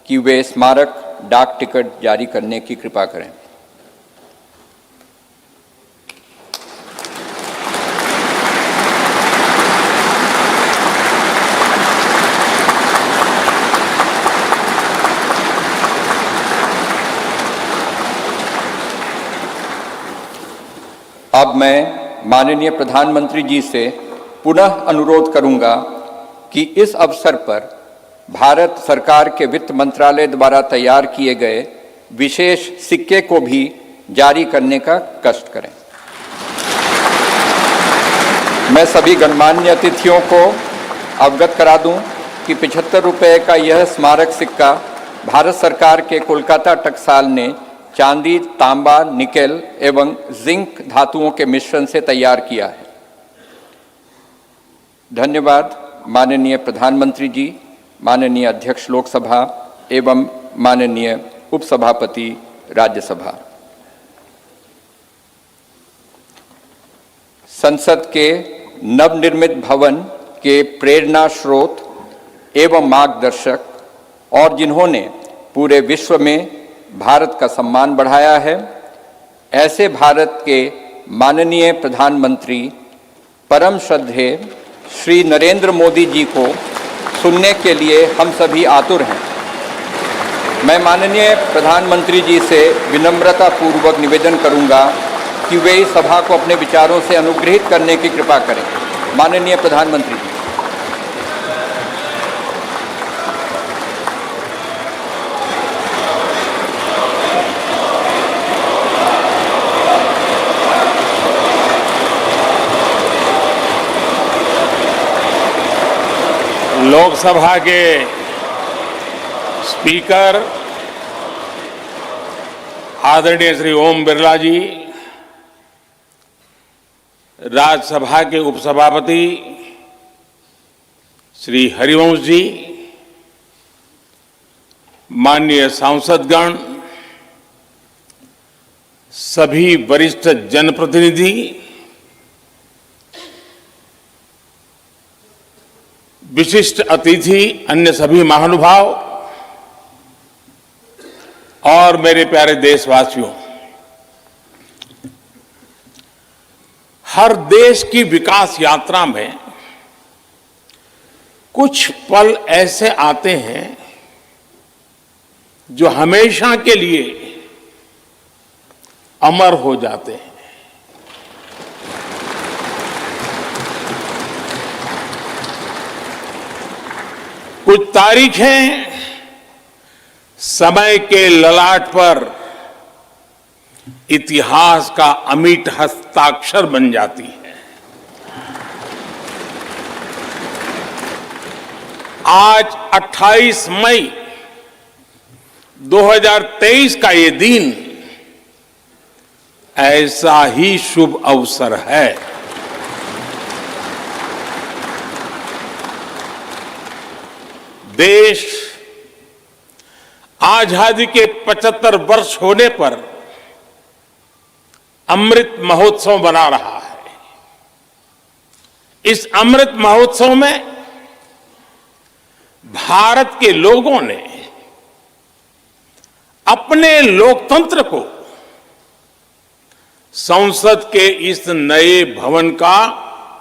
कि वे स्मारक डाक टिकट जारी करने की कृपा करें। अब मैं माननीय प्रधानमंत्री जी से पुनः अनुरोध करूंगा कि इस अवसर पर भारत सरकार के वित्त मंत्रालय द्वारा तैयार किए गए विशेष सिक्के को भी जारी करने का कष्ट करें। मैं सभी गणमान्य अतिथियों को अवगत करा दूं कि 75 रुपये का यह स्मारक सिक्का भारत सरकार के कोलकाता टकसाल ने चांदी, तांबा, निकेल एवं जिंक धातुओं के मिश्रण से तैयार किया है। धन्यवाद माननीय प्रधानमंत्री जी, माननीय अध्यक्ष लोकसभा एवं माननीय उपसभापति राज्यसभा। संसद के नवनिर्मित भवन के प्रेरणा स्रोत एवं मार्गदर्शक और जिन्होंने पूरे विश्व में भारत का सम्मान बढ़ाया है, ऐसे भारत के माननीय प्रधानमंत्री परम श्रद्धेय श्री नरेंद्र मोदी जी को सुनने के लिए हम सभी आतुर हैं। मैं माननीय प्रधानमंत्री जी से विनम्रता पूर्वक निवेदन करूंगा कि वे इस सभा को अपने विचारों से अनुग्रहित करने की कृपा करें। माननीय प्रधानमंत्री जी। लोकसभा के स्पीकर आदरणीय श्री ओम बिरला जी, राज्यसभा के उपसभापति श्री हरिवंश जी, माननीय सांसदगण, सभी वरिष्ठ जनप्रतिनिधि, विशिष्ट अतिथि, अन्य सभी महानुभाव और मेरे प्यारे देशवासियों, हर देश की विकास यात्रा में कुछ पल ऐसे आते हैं जो हमेशा के लिए अमर हो जाते हैं। कुछ तारीखें समय के ललाट पर इतिहास का अमिट हस्ताक्षर बन जाती है। आज 28 मई 2023 का ये दिन ऐसा ही शुभ अवसर है। देश आजादी के 75 वर्ष होने पर अमृत महोत्सव मना रहा है। इस अमृत महोत्सव में भारत के लोगों ने अपने लोकतंत्र को संसद के इस नए भवन का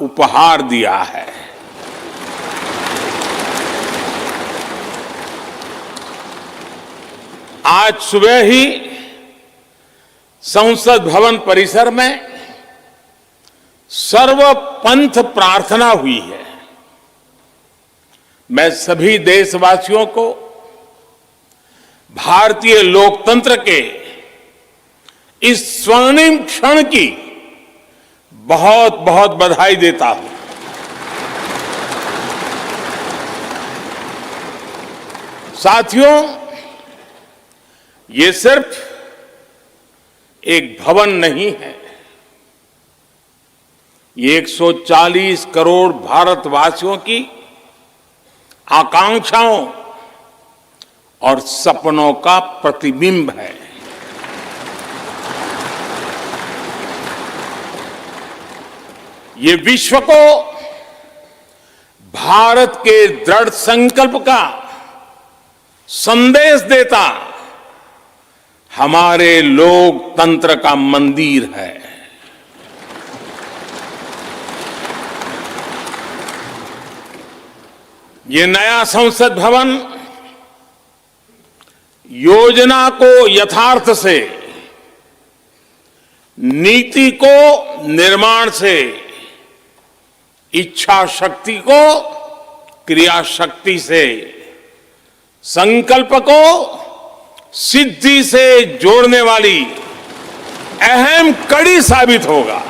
उपहार दिया है। आज सुबह ही संसद भवन परिसर में सर्वपंथ प्रार्थना हुई है। मैं सभी देशवासियों को भारतीय लोकतंत्र के इस स्वर्णिम क्षण की बहुत बहुत बधाई देता हूं। साथियों, ये सिर्फ एक भवन नहीं है, ये 140 करोड़ भारतवासियों की आकांक्षाओं और सपनों का प्रतिबिंब है। ये विश्व को भारत के दृढ़ संकल्प का संदेश देता हमारे लोकतंत्र का मंदिर है। ये नया संसद भवन योजना को यथार्थ से, नीति को निर्माण से, इच्छा शक्ति को क्रिया शक्ति से, संकल्प को सिद्धि से जोड़ने वाली अहम कड़ी साबित होगा।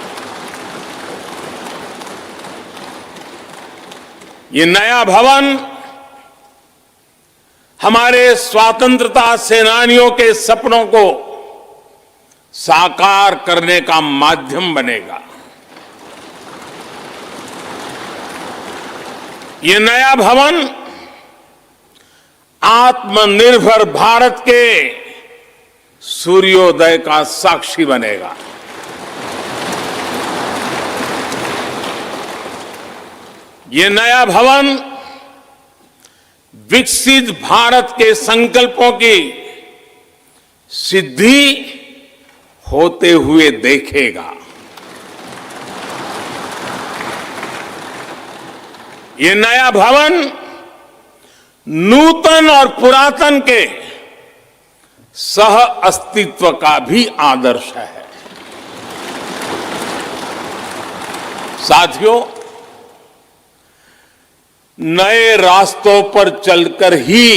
ये नया भवन हमारे स्वतंत्रता सेनानियों के सपनों को साकार करने का माध्यम बनेगा। ये नया भवन आत्मनिर्भर भारत के सूर्योदय का साक्षी बनेगा। ये नया भवन विकसित भारत के संकल्पों की सिद्धि होते हुए देखेगा। ये नया भवन नूतन और पुरातन के सह अस्तित्व का भी आदर्श है। साथियों, नए रास्तों पर चलकर ही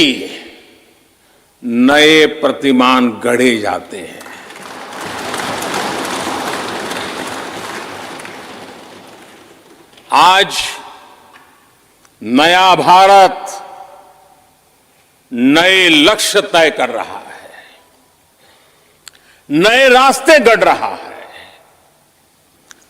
नए प्रतिमान गढ़े जाते हैं। आज नया भारत नए लक्ष्य तय कर रहा है, नए रास्ते गढ़ रहा है।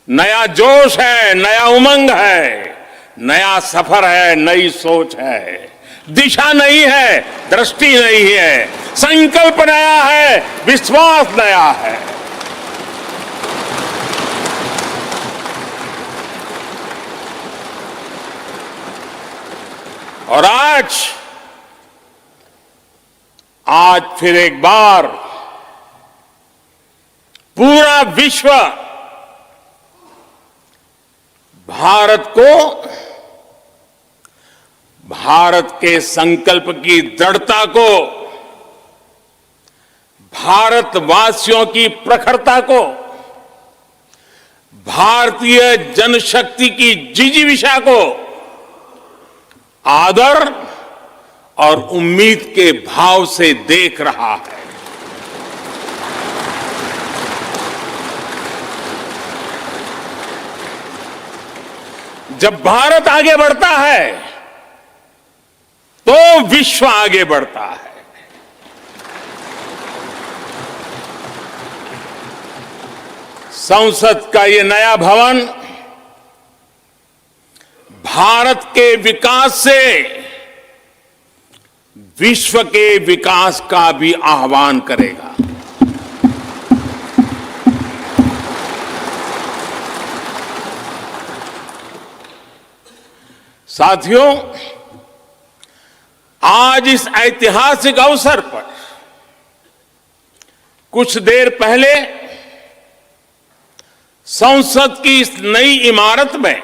नया जोश है, नया उमंग है, नया सफर है, नई सोच है। दिशा नई है, दृष्टि नई है, संकल्प नया है, विश्वास नया है। और आज फिर एक बार पूरा विश्व भारत को, भारत के संकल्प की दृढ़ता को, भारतवासियों की प्रखरता को, भारतीय जनशक्ति की जिजीविषा को आदर और उम्मीद के भाव से देख रहा है। जब भारत आगे बढ़ता है तो विश्व आगे बढ़ता है। संसद का ये नया भवन भारत के विकास से विश्व के विकास का भी आह्वान करेगा। साथियों, आज इस ऐतिहासिक अवसर पर कुछ देर पहले संसद की इस नई इमारत में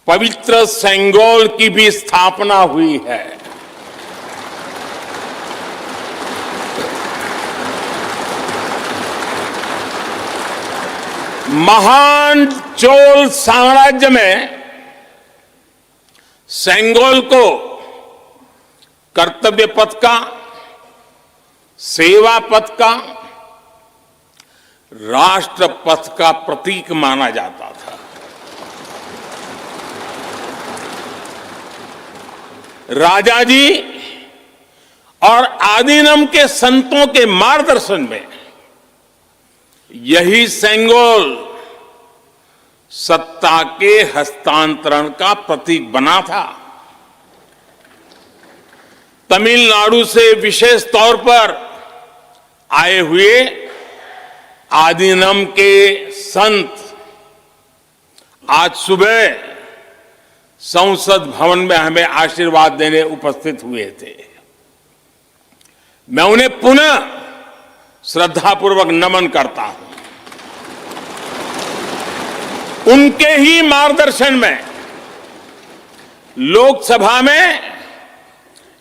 पवित्र सेंगोल की भी स्थापना हुई है। महान चोल साम्राज्य में सेंगोल को कर्तव्य पथ का, सेवा पथ का, राष्ट्र पथ का प्रतीक माना जाता था। राजा जी और आदीनम के संतों के मार्गदर्शन में यही सेंगोल सत्ता के हस्तांतरण का प्रतीक बना था। तमिलनाडु से विशेष तौर पर आए हुए आदीनम के संत आज सुबह संसद भवन में हमें आशीर्वाद देने उपस्थित हुए थे। मैं उन्हें पुनः श्रद्धापूर्वक नमन करता हूं। उनके ही मार्गदर्शन में लोकसभा में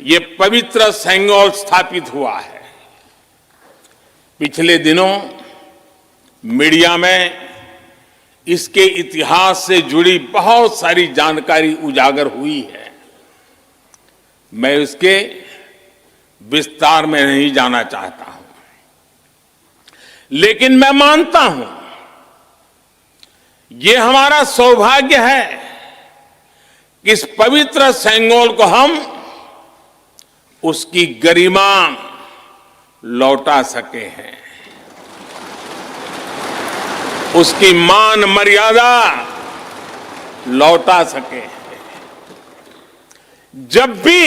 ये पवित्र सेंगोल स्थापित हुआ है। पिछले दिनों मीडिया में इसके इतिहास से जुड़ी बहुत सारी जानकारी उजागर हुई है। मैं इसके विस्तार में नहीं जाना चाहता हूं, लेकिन मैं मानता हूं ये हमारा सौभाग्य है कि इस पवित्र सेंगोल को हम उसकी गरिमा लौटा सके हैं, उसकी मान मर्यादा लौटा सके। जब भी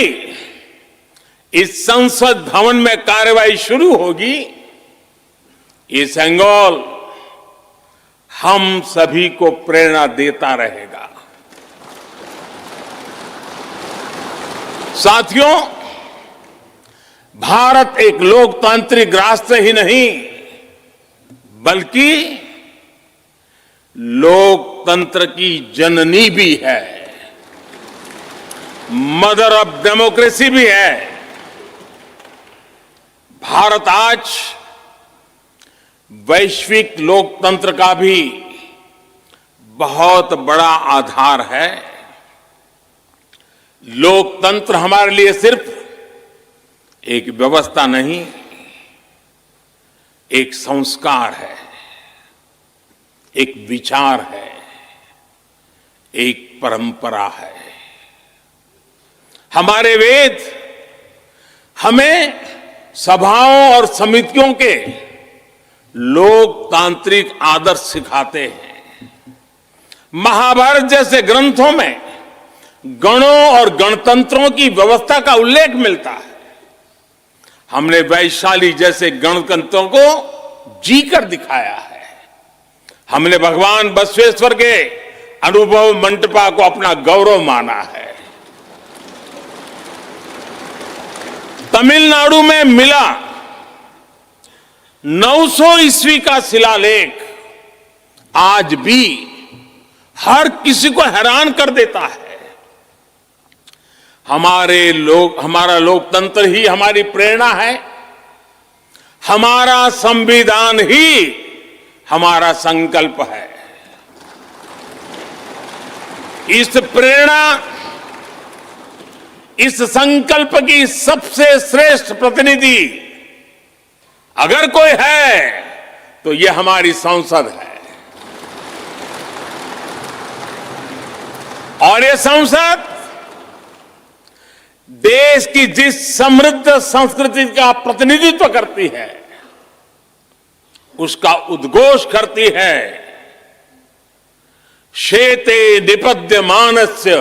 इस संसद भवन में कार्रवाई शुरू होगी, ये सेंगोल हम सभी को प्रेरणा देता रहेगा। साथियों, भारत एक लोकतांत्रिक राष्ट्र ही नहीं बल्कि लोकतंत्र की जननी भी है, मदर ऑफ डेमोक्रेसी भी है। भारत आज वैश्विक लोकतंत्र का भी बहुत बड़ा आधार है। लोकतंत्र हमारे लिए सिर्फ एक व्यवस्था नहीं, एक संस्कार है, एक विचार है, एक परंपरा है। हमारे वेद हमें सभाओं और समितियों के लोकतांत्रिक आदर्श सिखाते हैं। महाभारत जैसे ग्रंथों में गणों और गणतंत्रों की व्यवस्था का उल्लेख मिलता है। हमने वैशाली जैसे गणतंत्रों को जीकर दिखाया है। हमने भगवान बसवेश्वर के अनुभव मंटपा को अपना गौरव माना है। तमिलनाडु में मिला 900 ईस्वी का शिलालेख आज भी हर किसी को हैरान कर देता है। हमारा लोकतंत्र ही हमारी प्रेरणा है। हमारा संविधान ही हमारा संकल्प है। इस प्रेरणा, इस संकल्प की सबसे श्रेष्ठ प्रतिनिधि अगर कोई है तो यह हमारी संसद है। और यह संसद देश की जिस समृद्ध संस्कृति का प्रतिनिधित्व करती है उसका उद्घोष करती है। शेते निपद्यमानस्य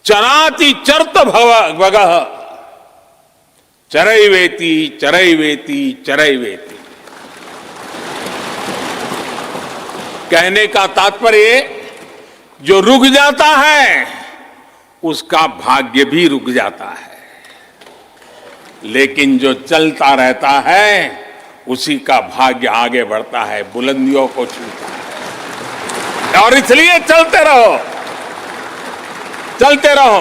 चराति चर्त भगः चरैवेति चरैवेति चरैवेति। कहने का तात्पर्य, जो रुक जाता है उसका भाग्य भी रुक जाता है, लेकिन जो चलता रहता है उसी का भाग्य आगे बढ़ता है, बुलंदियों को छूता है। और इसलिए चलते रहो, चलते रहो।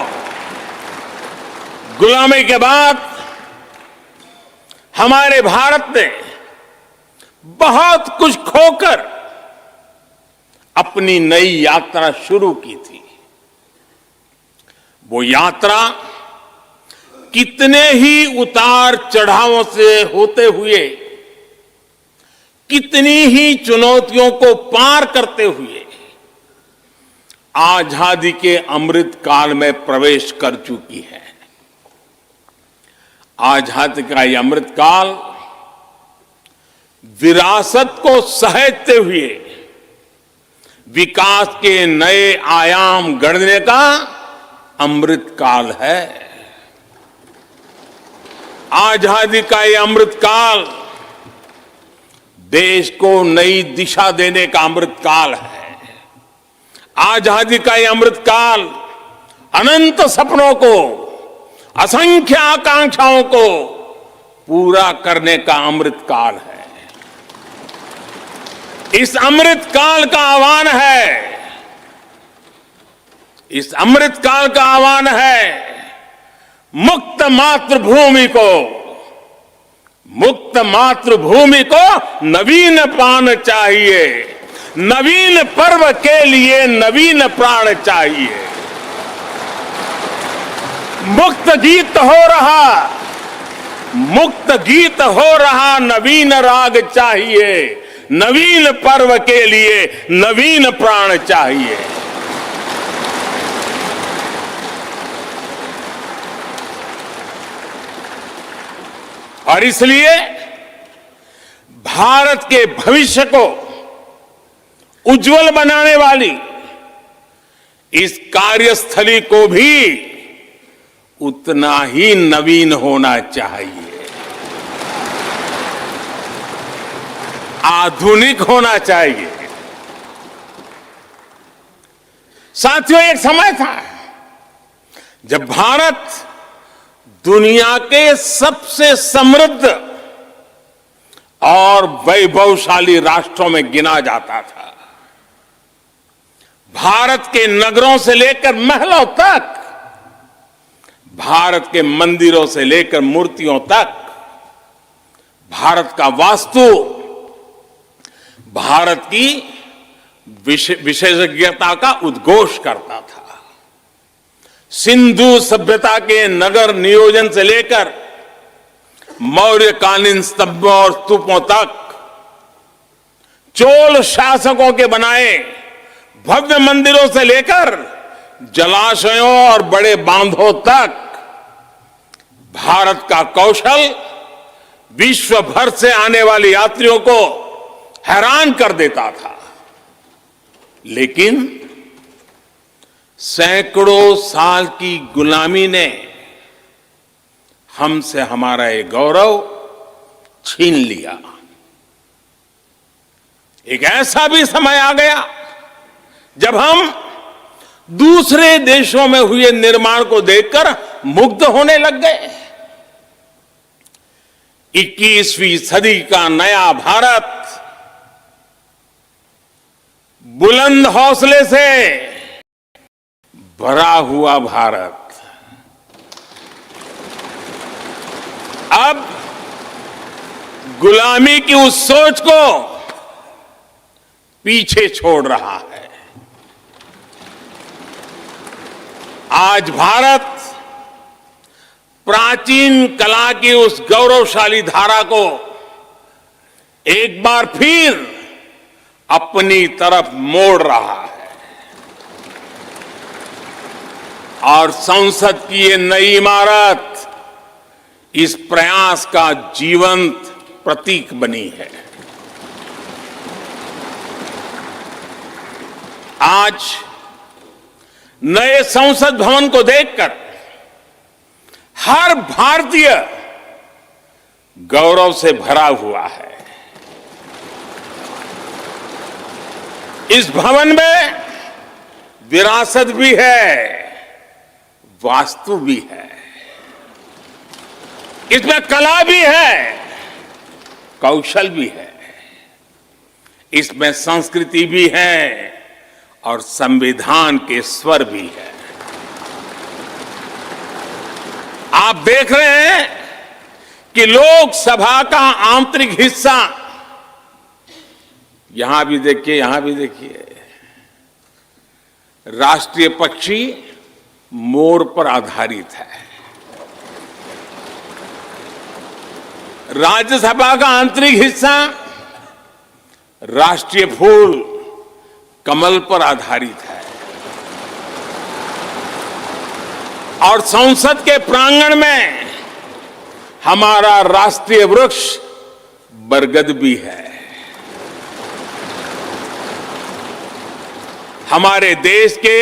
गुलामी के बाद हमारे भारत ने बहुत कुछ खोकर अपनी नई यात्रा शुरू की थी। वो यात्रा कितने ही उतार चढ़ावों से होते हुए, कितनी ही चुनौतियों को पार करते हुए आजादी के अमृत काल में प्रवेश कर चुकी है। आजादी का यह अमृत काल विरासत को सहेजते हुए विकास के नए आयाम गढ़ने का अमृत काल है। आजादी का यह अमृत काल देश को नई दिशा देने का अमृत काल है। आजादी का यह अमृत काल अनंत सपनों को, असंख्य आकांक्षाओं को पूरा करने का अमृत काल है। इस अमृत काल का आह्वान है, इस अमृत काल का आह्वान है मुक्त मातृभूमि को, मुक्त मातृभूमि को नवीन प्राण चाहिए, नवीन पर्व के लिए नवीन प्राण चाहिए। मुक्त गीत हो रहा, मुक्त गीत हो रहा नवीन राग चाहिए, नवीन पर्व के लिए नवीन प्राण चाहिए। और इसलिए भारत के भविष्य को उज्जवल बनाने वाली इस कार्यस्थली को भी उतना ही नवीन होना चाहिए, आधुनिक होना चाहिए। साथियों, एक समय था जब भारत दुनिया के सबसे समृद्ध और वैभवशाली राष्ट्रों में गिना जाता था। भारत के नगरों से लेकर महलों तक, भारत के मंदिरों से लेकर मूर्तियों तक, भारत का वास्तु भारत की विशेषज्ञता का उद्घोष करता था। सिंधु सभ्यता के नगर नियोजन से लेकर मौर्यकालीन स्तंभों और स्तूपों तक, चोल शासकों के बनाए भव्य मंदिरों से लेकर जलाशयों और बड़े बांधों तक भारत का कौशल विश्व भर से आने वाले यात्रियों को हैरान कर देता था, लेकिन सैकड़ों साल की गुलामी ने हमसे हमारा ये गौरव छीन लिया। एक ऐसा भी समय आ गया जब हम दूसरे देशों में हुए निर्माण को देखकर मुग्ध होने लग गए। 21वीं सदी का नया भारत बुलंद हौसले से भरा हुआ भारत अब गुलामी की उस सोच को पीछे छोड़ रहा है। आज भारत प्राचीन कला की उस गौरवशाली धारा को एक बार फिर अपनी तरफ मोड़ रहा है और संसद की ये नई इमारत इस प्रयास का जीवंत प्रतीक बनी है। आज नए संसद भवन को देखकर हर भारतीय गौरव से भरा हुआ है। इस भवन में विरासत भी है, वास्तु भी है, इसमें कला भी है, कौशल भी है, इसमें संस्कृति भी है और संविधान के स्वर भी है। आप देख रहे हैं कि लोकसभा का आंतरिक हिस्सा, यहां भी देखिए, यहां भी देखिए, राष्ट्रीय पक्षी मोर पर आधारित है। राज्यसभा का आंतरिक हिस्सा राष्ट्रीय फूल कमल पर आधारित है और संसद के प्रांगण में हमारा राष्ट्रीय वृक्ष बरगद भी है। हमारे देश के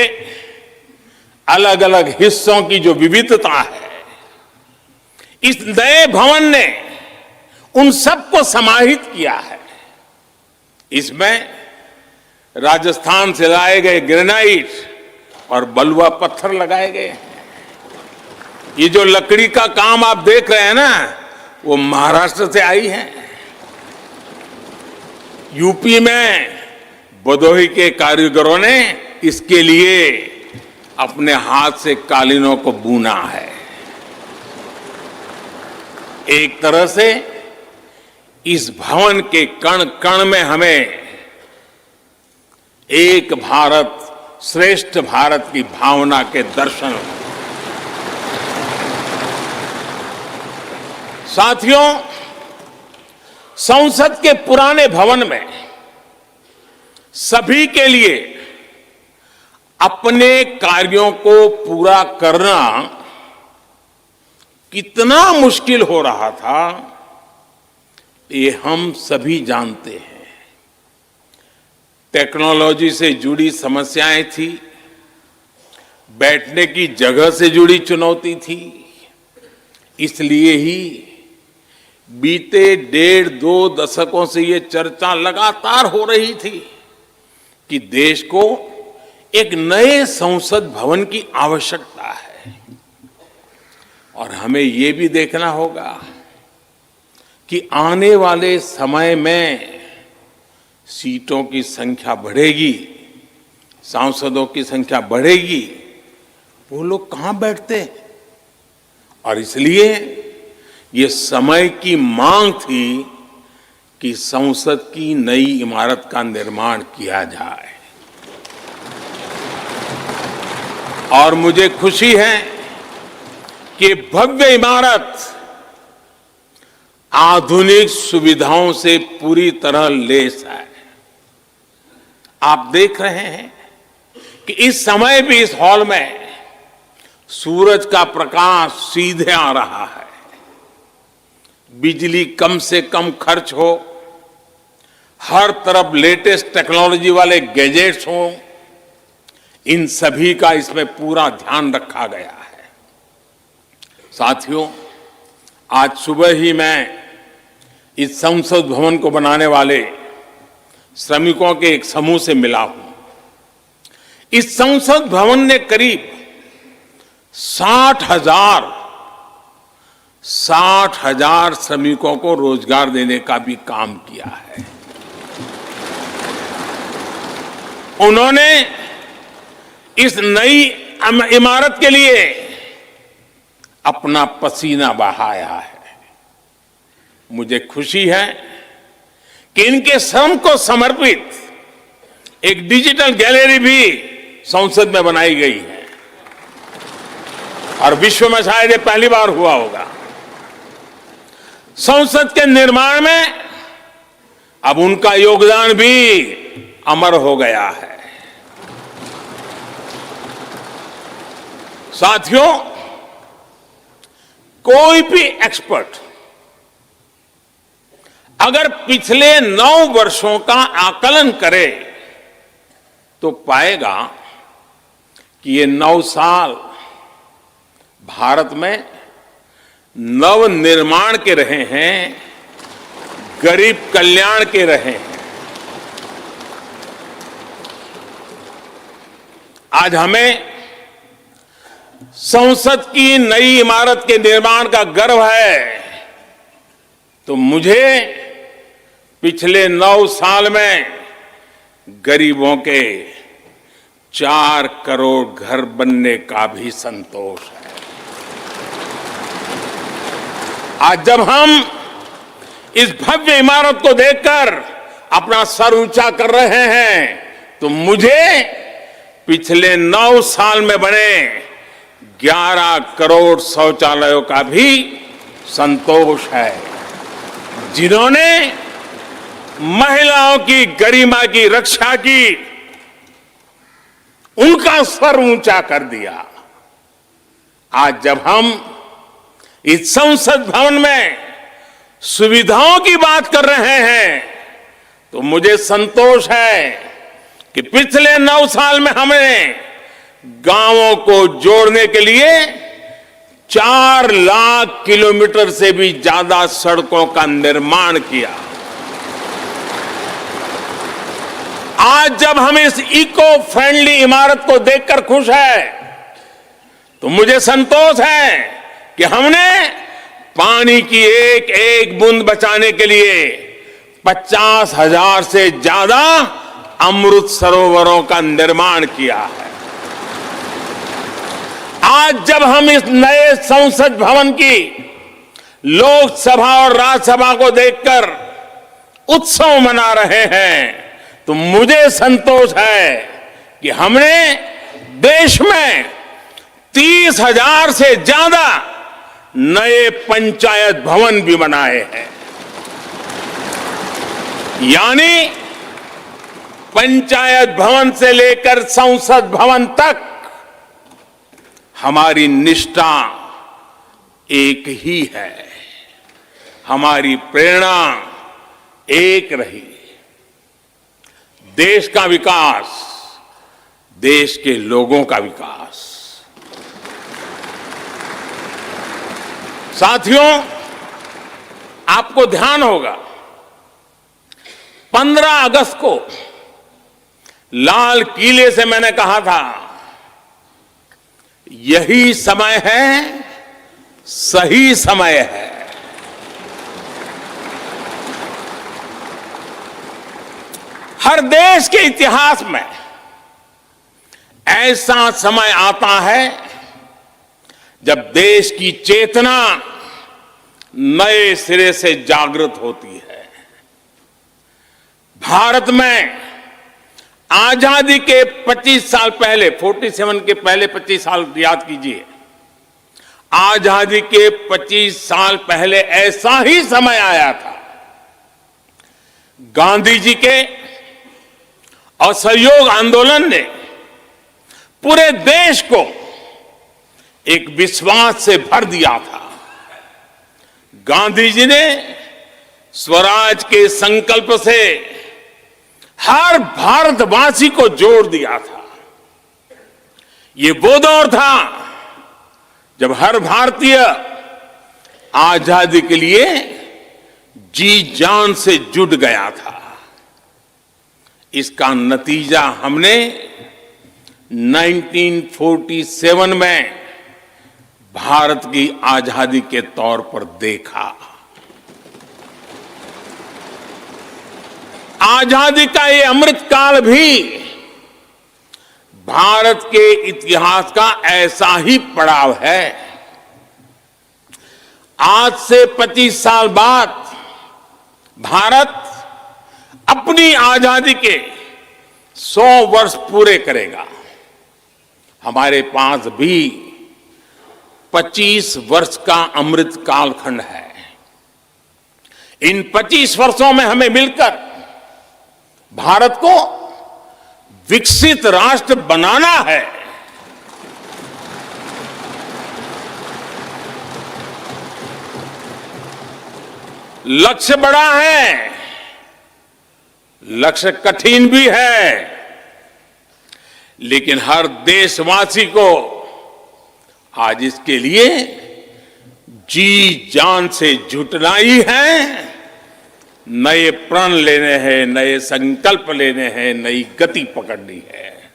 अलग अलग हिस्सों की जो विविधता है, इस नए भवन ने उन सबको समाहित किया है। इसमें राजस्थान से लाए गए ग्रेनाइट और बलुआ पत्थर लगाए गए हैं। ये जो लकड़ी का काम आप देख रहे हैं ना, वो महाराष्ट्र से आई है। यूपी में भदोही के कारीगरों ने इसके लिए अपने हाथ से कालीनों को बुना है। एक तरह से इस भवन के कण कण में हमें एक भारत श्रेष्ठ भारत की भावना के दर्शन। साथियों, संसद के पुराने भवन में सभी के लिए अपने कार्यों को पूरा करना कितना मुश्किल हो रहा था, ये हम सभी जानते हैं। टेक्नोलॉजी से जुड़ी समस्याएं थी, बैठने की जगह से जुड़ी चुनौती थी। इसलिए ही बीते 1.5-2 दशकों से ये चर्चा लगातार हो रही थी कि देश को एक नए संसद भवन की आवश्यकता है। और हमें ये भी देखना होगा कि आने वाले समय में सीटों की संख्या बढ़ेगी, सांसदों की संख्या बढ़ेगी, वो लोग कहां बैठते हैं? और इसलिए ये समय की मांग थी कि संसद की नई इमारत का निर्माण किया जाए। और मुझे खुशी है कि भव्य इमारत आधुनिक सुविधाओं से पूरी तरह लैस है। आप देख रहे हैं कि इस समय भी इस हॉल में सूरज का प्रकाश सीधे आ रहा है। बिजली कम से कम खर्च हो, हर तरफ लेटेस्ट टेक्नोलॉजी वाले गैजेट्स हों, इन सभी का इसमें पूरा ध्यान रखा गया है। साथियों, आज सुबह ही मैं इस संसद भवन को बनाने वाले श्रमिकों के एक समूह से मिला हूं। इस संसद भवन ने करीब 60,000 श्रमिकों को रोजगार देने का भी काम किया है। उन्होंने इस नई इमारत के लिए अपना पसीना बहाया है। मुझे खुशी है कि इनके श्रम को समर्पित एक डिजिटल गैलरी भी संसद में बनाई गई है और विश्व में शायद ये पहली बार हुआ होगा। संसद के निर्माण में अब उनका योगदान भी अमर हो गया है। साथियों, कोई भी एक्सपर्ट अगर पिछले 9 वर्षों का आकलन करे तो पाएगा कि ये 9 साल भारत में नव निर्माण के रहे हैं, गरीब कल्याण के रहे हैं। आज हमें संसद की नई इमारत के निर्माण का गर्व है, तो मुझे पिछले 9 साल में गरीबों के 4 करोड़ घर बनने का भी संतोष है। आज जब हम इस भव्य इमारत को देखकर अपना सर ऊंचा कर रहे हैं, तो मुझे पिछले 9 साल में बने 11 करोड़ शौचालयों का भी संतोष है, जिन्होंने महिलाओं की गरिमा की रक्षा की, उनका सर ऊंचा कर दिया। आज जब हम इस संसद भवन में सुविधाओं की बात कर रहे हैं, तो मुझे संतोष है कि पिछले 9 साल में हमने गांवों को जोड़ने के लिए 4 लाख किलोमीटर से भी ज्यादा सड़कों का निर्माण किया। आज जब हम इस इको फ्रेंडली इमारत को देखकर खुश है, तो मुझे संतोष है कि हमने पानी की एक एक बूंद बचाने के लिए 50,000 से ज्यादा अमृत सरोवरों का निर्माण किया है। आज जब हम इस नए संसद भवन की लोकसभा और राज्यसभा को देखकर उत्सव मना रहे हैं, तो मुझे संतोष है कि हमने देश में 30,000 से ज्यादा नए पंचायत भवन भी बनाए हैं। यानी पंचायत भवन से लेकर संसद भवन तक हमारी निष्ठा एक ही है, हमारी प्रेरणा एक रही। देश का विकास, देश के लोगों का विकास। साथियों, आपको ध्यान होगा 15 अगस्त को लाल किले से मैंने कहा था, यही समय है, सही समय है। हर देश के इतिहास में ऐसा समय आता है जब देश की चेतना नए सिरे से जागृत होती है। भारत में आजादी के 25 साल पहले, 47 के पहले 25 साल याद कीजिए, आजादी के 25 साल पहले ऐसा ही समय आया था। गांधी जी के असहयोग आंदोलन ने पूरे देश को एक विश्वास से भर दिया था। गांधी जी ने स्वराज के संकल्प से हर भारतवासी को जोड़ दिया था। ये वो दौर था जब हर भारतीय आजादी के लिए जी जान से जुट गया था। इसका नतीजा हमने 1947 में भारत की आजादी के तौर पर देखा। आजादी का ये अमृतकाल भी भारत के इतिहास का ऐसा ही पड़ाव है। आज से 25 साल बाद भारत अपनी आजादी के 100 वर्ष पूरे करेगा। हमारे पास भी 25 वर्ष का अमृत कालखंड है। इन 25 वर्षों में हमें मिलकर भारत को विकसित राष्ट्र बनाना है। लक्ष्य बड़ा है, लक्ष्य कठिन भी है, लेकिन हर देशवासी को आज इसके लिए जी जान से जुटना ही है। नए प्रण लेने हैं, नए संकल्प लेने हैं, नई गति पकड़नी है।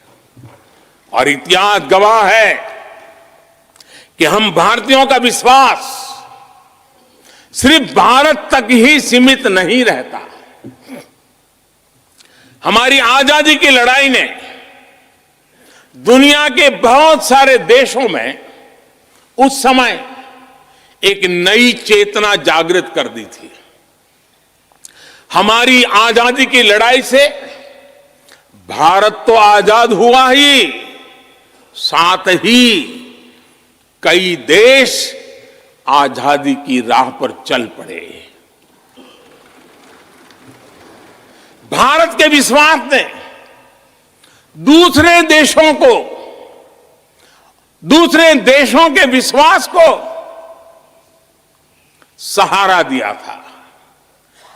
और इतिहास गवाह है कि हम भारतीयों का विश्वास सिर्फ भारत तक ही सीमित नहीं रहता। हमारी आजादी की लड़ाई ने दुनिया के बहुत सारे देशों में उस समय एक नई चेतना जागृत कर दी थी। हमारी आजादी की लड़ाई से भारत तो आजाद हुआ ही, साथ ही कई देश आजादी की राह पर चल पड़े। भारत के विश्वास ने दूसरे देशों के विश्वास को सहारा दिया था।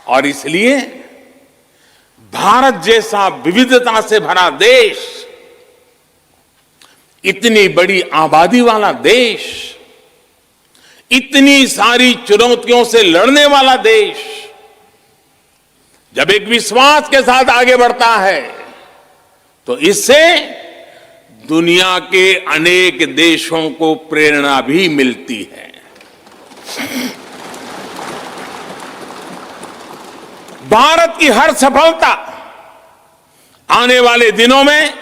और इसलिए भारत जैसा विविधता से भरा देश, इतनी बड़ी आबादी वाला देश, इतनी सारी चुनौतियों से लड़ने वाला देश जब एक विश्वास के साथ आगे बढ़ता है तो इससे दुनिया के अनेक देशों को प्रेरणा भी मिलती है। भारत की हर सफलता आने वाले दिनों में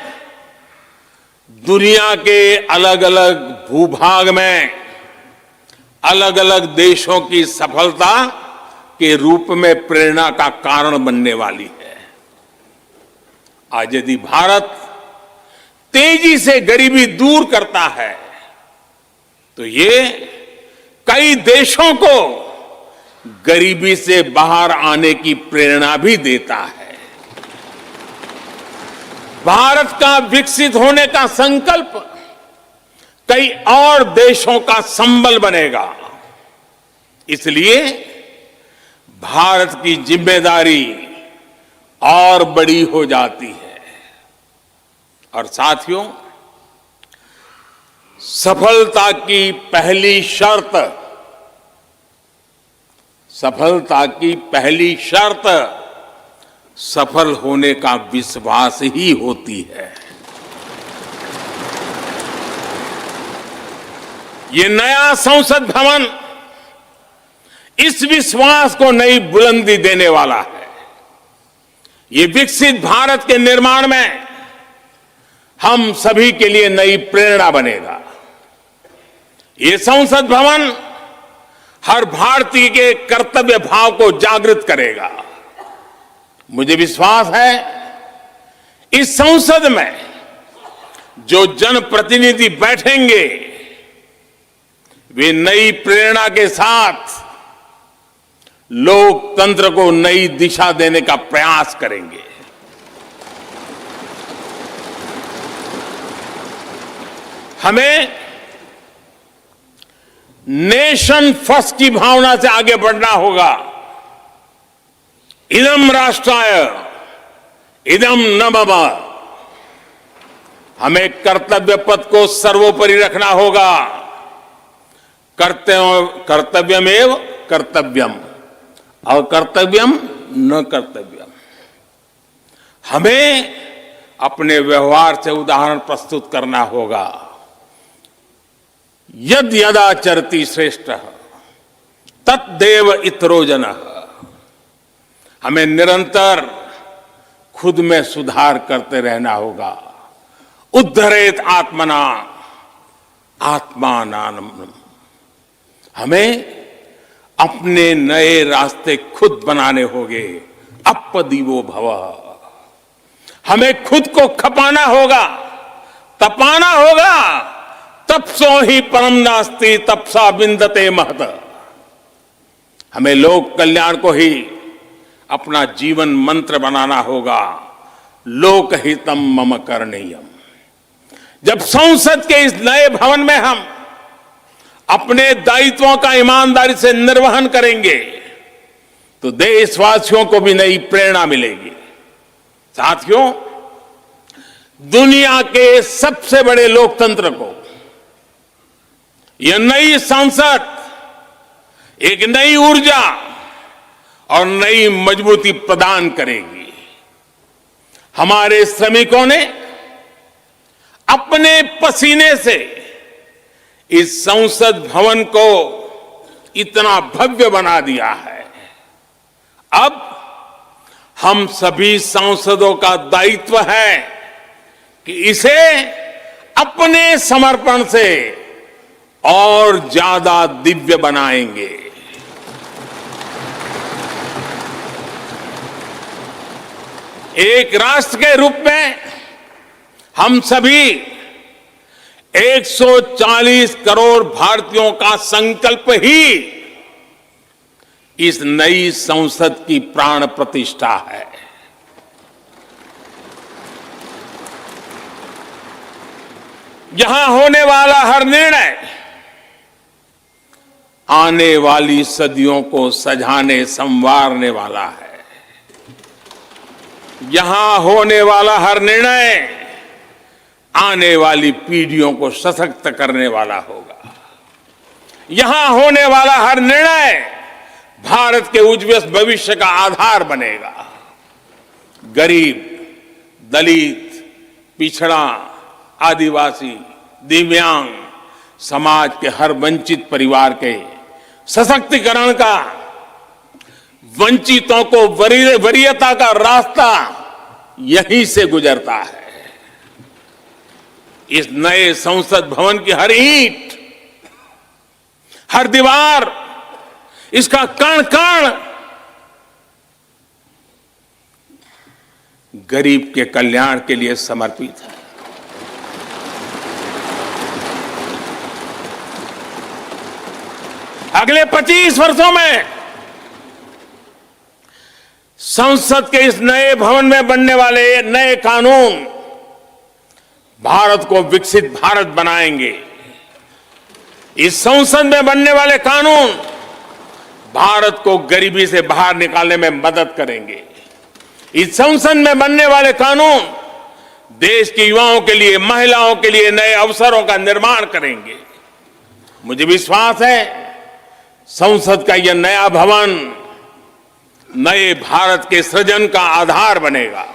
दुनिया के अलग अलग भूभाग में अलग अलग देशों की सफलता के रूप में प्रेरणा का कारण बनने वाली है। आज यदि भारत तेजी से गरीबी दूर करता है तो ये कई देशों को गरीबी से बाहर आने की प्रेरणा भी देता है। भारत का विकसित होने का संकल्प कई और देशों का संबल बनेगा। इसलिए भारत की जिम्मेदारी और बड़ी हो जाती है। और साथियों, सफलता की पहली शर्त सफल होने का विश्वास ही होती है। ये नया संसद भवन इस विश्वास को नई बुलंदी देने वाला है। ये विकसित भारत के निर्माण में हम सभी के लिए नई प्रेरणा बनेगा। ये संसद भवन हर भारतीय के कर्तव्य भाव को जागृत करेगा। मुझे विश्वास है इस संसद में जो जनप्रतिनिधि बैठेंगे वे नई प्रेरणा के साथ लोकतंत्र को नई दिशा देने का प्रयास करेंगे। हमें नेशन फर्स्ट की भावना से आगे बढ़ना होगा। इदम राष्ट्राय इदम न मम। हमें कर्तव्य पथ को सर्वोपरि रखना होगा। कर्तव्यमेव कर्तव्यम और कर्तव्यम न कर्तव्यम। हमें अपने व्यवहार से उदाहरण प्रस्तुत करना होगा। यद यदाचरति श्रेष्ठः तत्देव इतरो जनः। हमें निरंतर खुद में सुधार करते रहना होगा। उद्धरेत आत्मना आत्मानानम। हमें अपने नए रास्ते खुद बनाने होंगे। अपदीवो भवः। हमें खुद को खपाना होगा, तपाना होगा। तपसो ही परम नास्ति तपसा बिंदते महत। हमें लोक कल्याण को ही अपना जीवन मंत्र बनाना होगा। लोकहितम मम करणीयम। जब संसद के इस नए भवन में हम अपने दायित्वों का ईमानदारी से निर्वहन करेंगे तो देशवासियों को भी नई प्रेरणा मिलेगी। साथियों, दुनिया के सबसे बड़े लोकतंत्र को यह नई संसद एक नई ऊर्जा और नई मजबूती प्रदान करेगी। हमारे श्रमिकों ने अपने पसीने से इस संसद भवन को इतना भव्य बना दिया है। अब हम सभी सांसदों का दायित्व है कि इसे अपने समर्पण से और ज्यादा दिव्य बनाएंगे। एक राष्ट्र के रूप में हम सभी 140 करोड़ भारतीयों का संकल्प ही इस नई संसद की प्राण प्रतिष्ठा है। यहां होने वाला हर निर्णय आने वाली सदियों को सजाने संवारने वाला है। यहां होने वाला हर निर्णय आने वाली पीढ़ियों को सशक्त करने वाला होगा। यहां होने वाला हर निर्णय भारत के उज्ज्वल भविष्य का आधार बनेगा। गरीब, दलित, पिछड़ा, आदिवासी, दिव्यांग समाज के हर वंचित परिवार के सशक्तिकरण का, वंचितों को वरीयता का रास्ता यहीं से गुजरता है। इस नए संसद भवन की हर ईंट, हर दीवार, इसका कण कण गरीब के कल्याण के लिए समर्पित है। अगले 25 वर्षों में संसद के इस नए भवन में बनने वाले नए कानून भारत को विकसित भारत बनाएंगे। इस संसद में बनने वाले कानून भारत को गरीबी से बाहर निकालने में मदद करेंगे। इस संसद में बनने वाले कानून देश के युवाओं के लिए, महिलाओं के लिए नए अवसरों का निर्माण करेंगे। मुझे विश्वास है संसद का यह नया भवन नए भारत के सृजन का आधार बनेगा।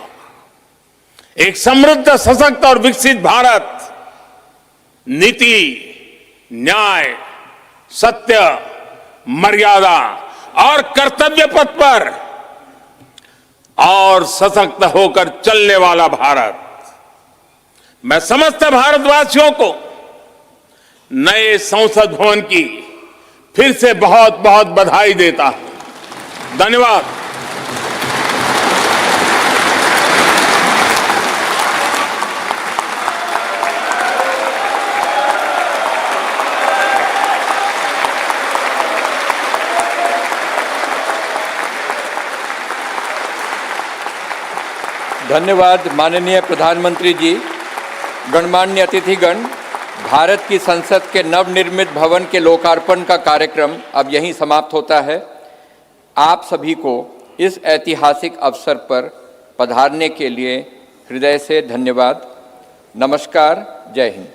एक समृद्ध, सशक्त और विकसित भारत नीति, न्याय, सत्य, मर्यादा और कर्तव्य पथ पर और सशक्त होकर चलने वाला भारत। मैं समस्त भारतवासियों को नए संसद भवन की फिर से बहुत बहुत बधाई देता हूं। धन्यवाद। धन्यवाद माननीय प्रधानमंत्री जी, गणमान्य अतिथिगण, भारत की संसद के नवनिर्मित भवन के लोकार्पण का कार्यक्रम अब यहीं समाप्त होता है। आप सभी को इस ऐतिहासिक अवसर पर पधारने के लिए हृदय से धन्यवाद। नमस्कार। जय हिंद।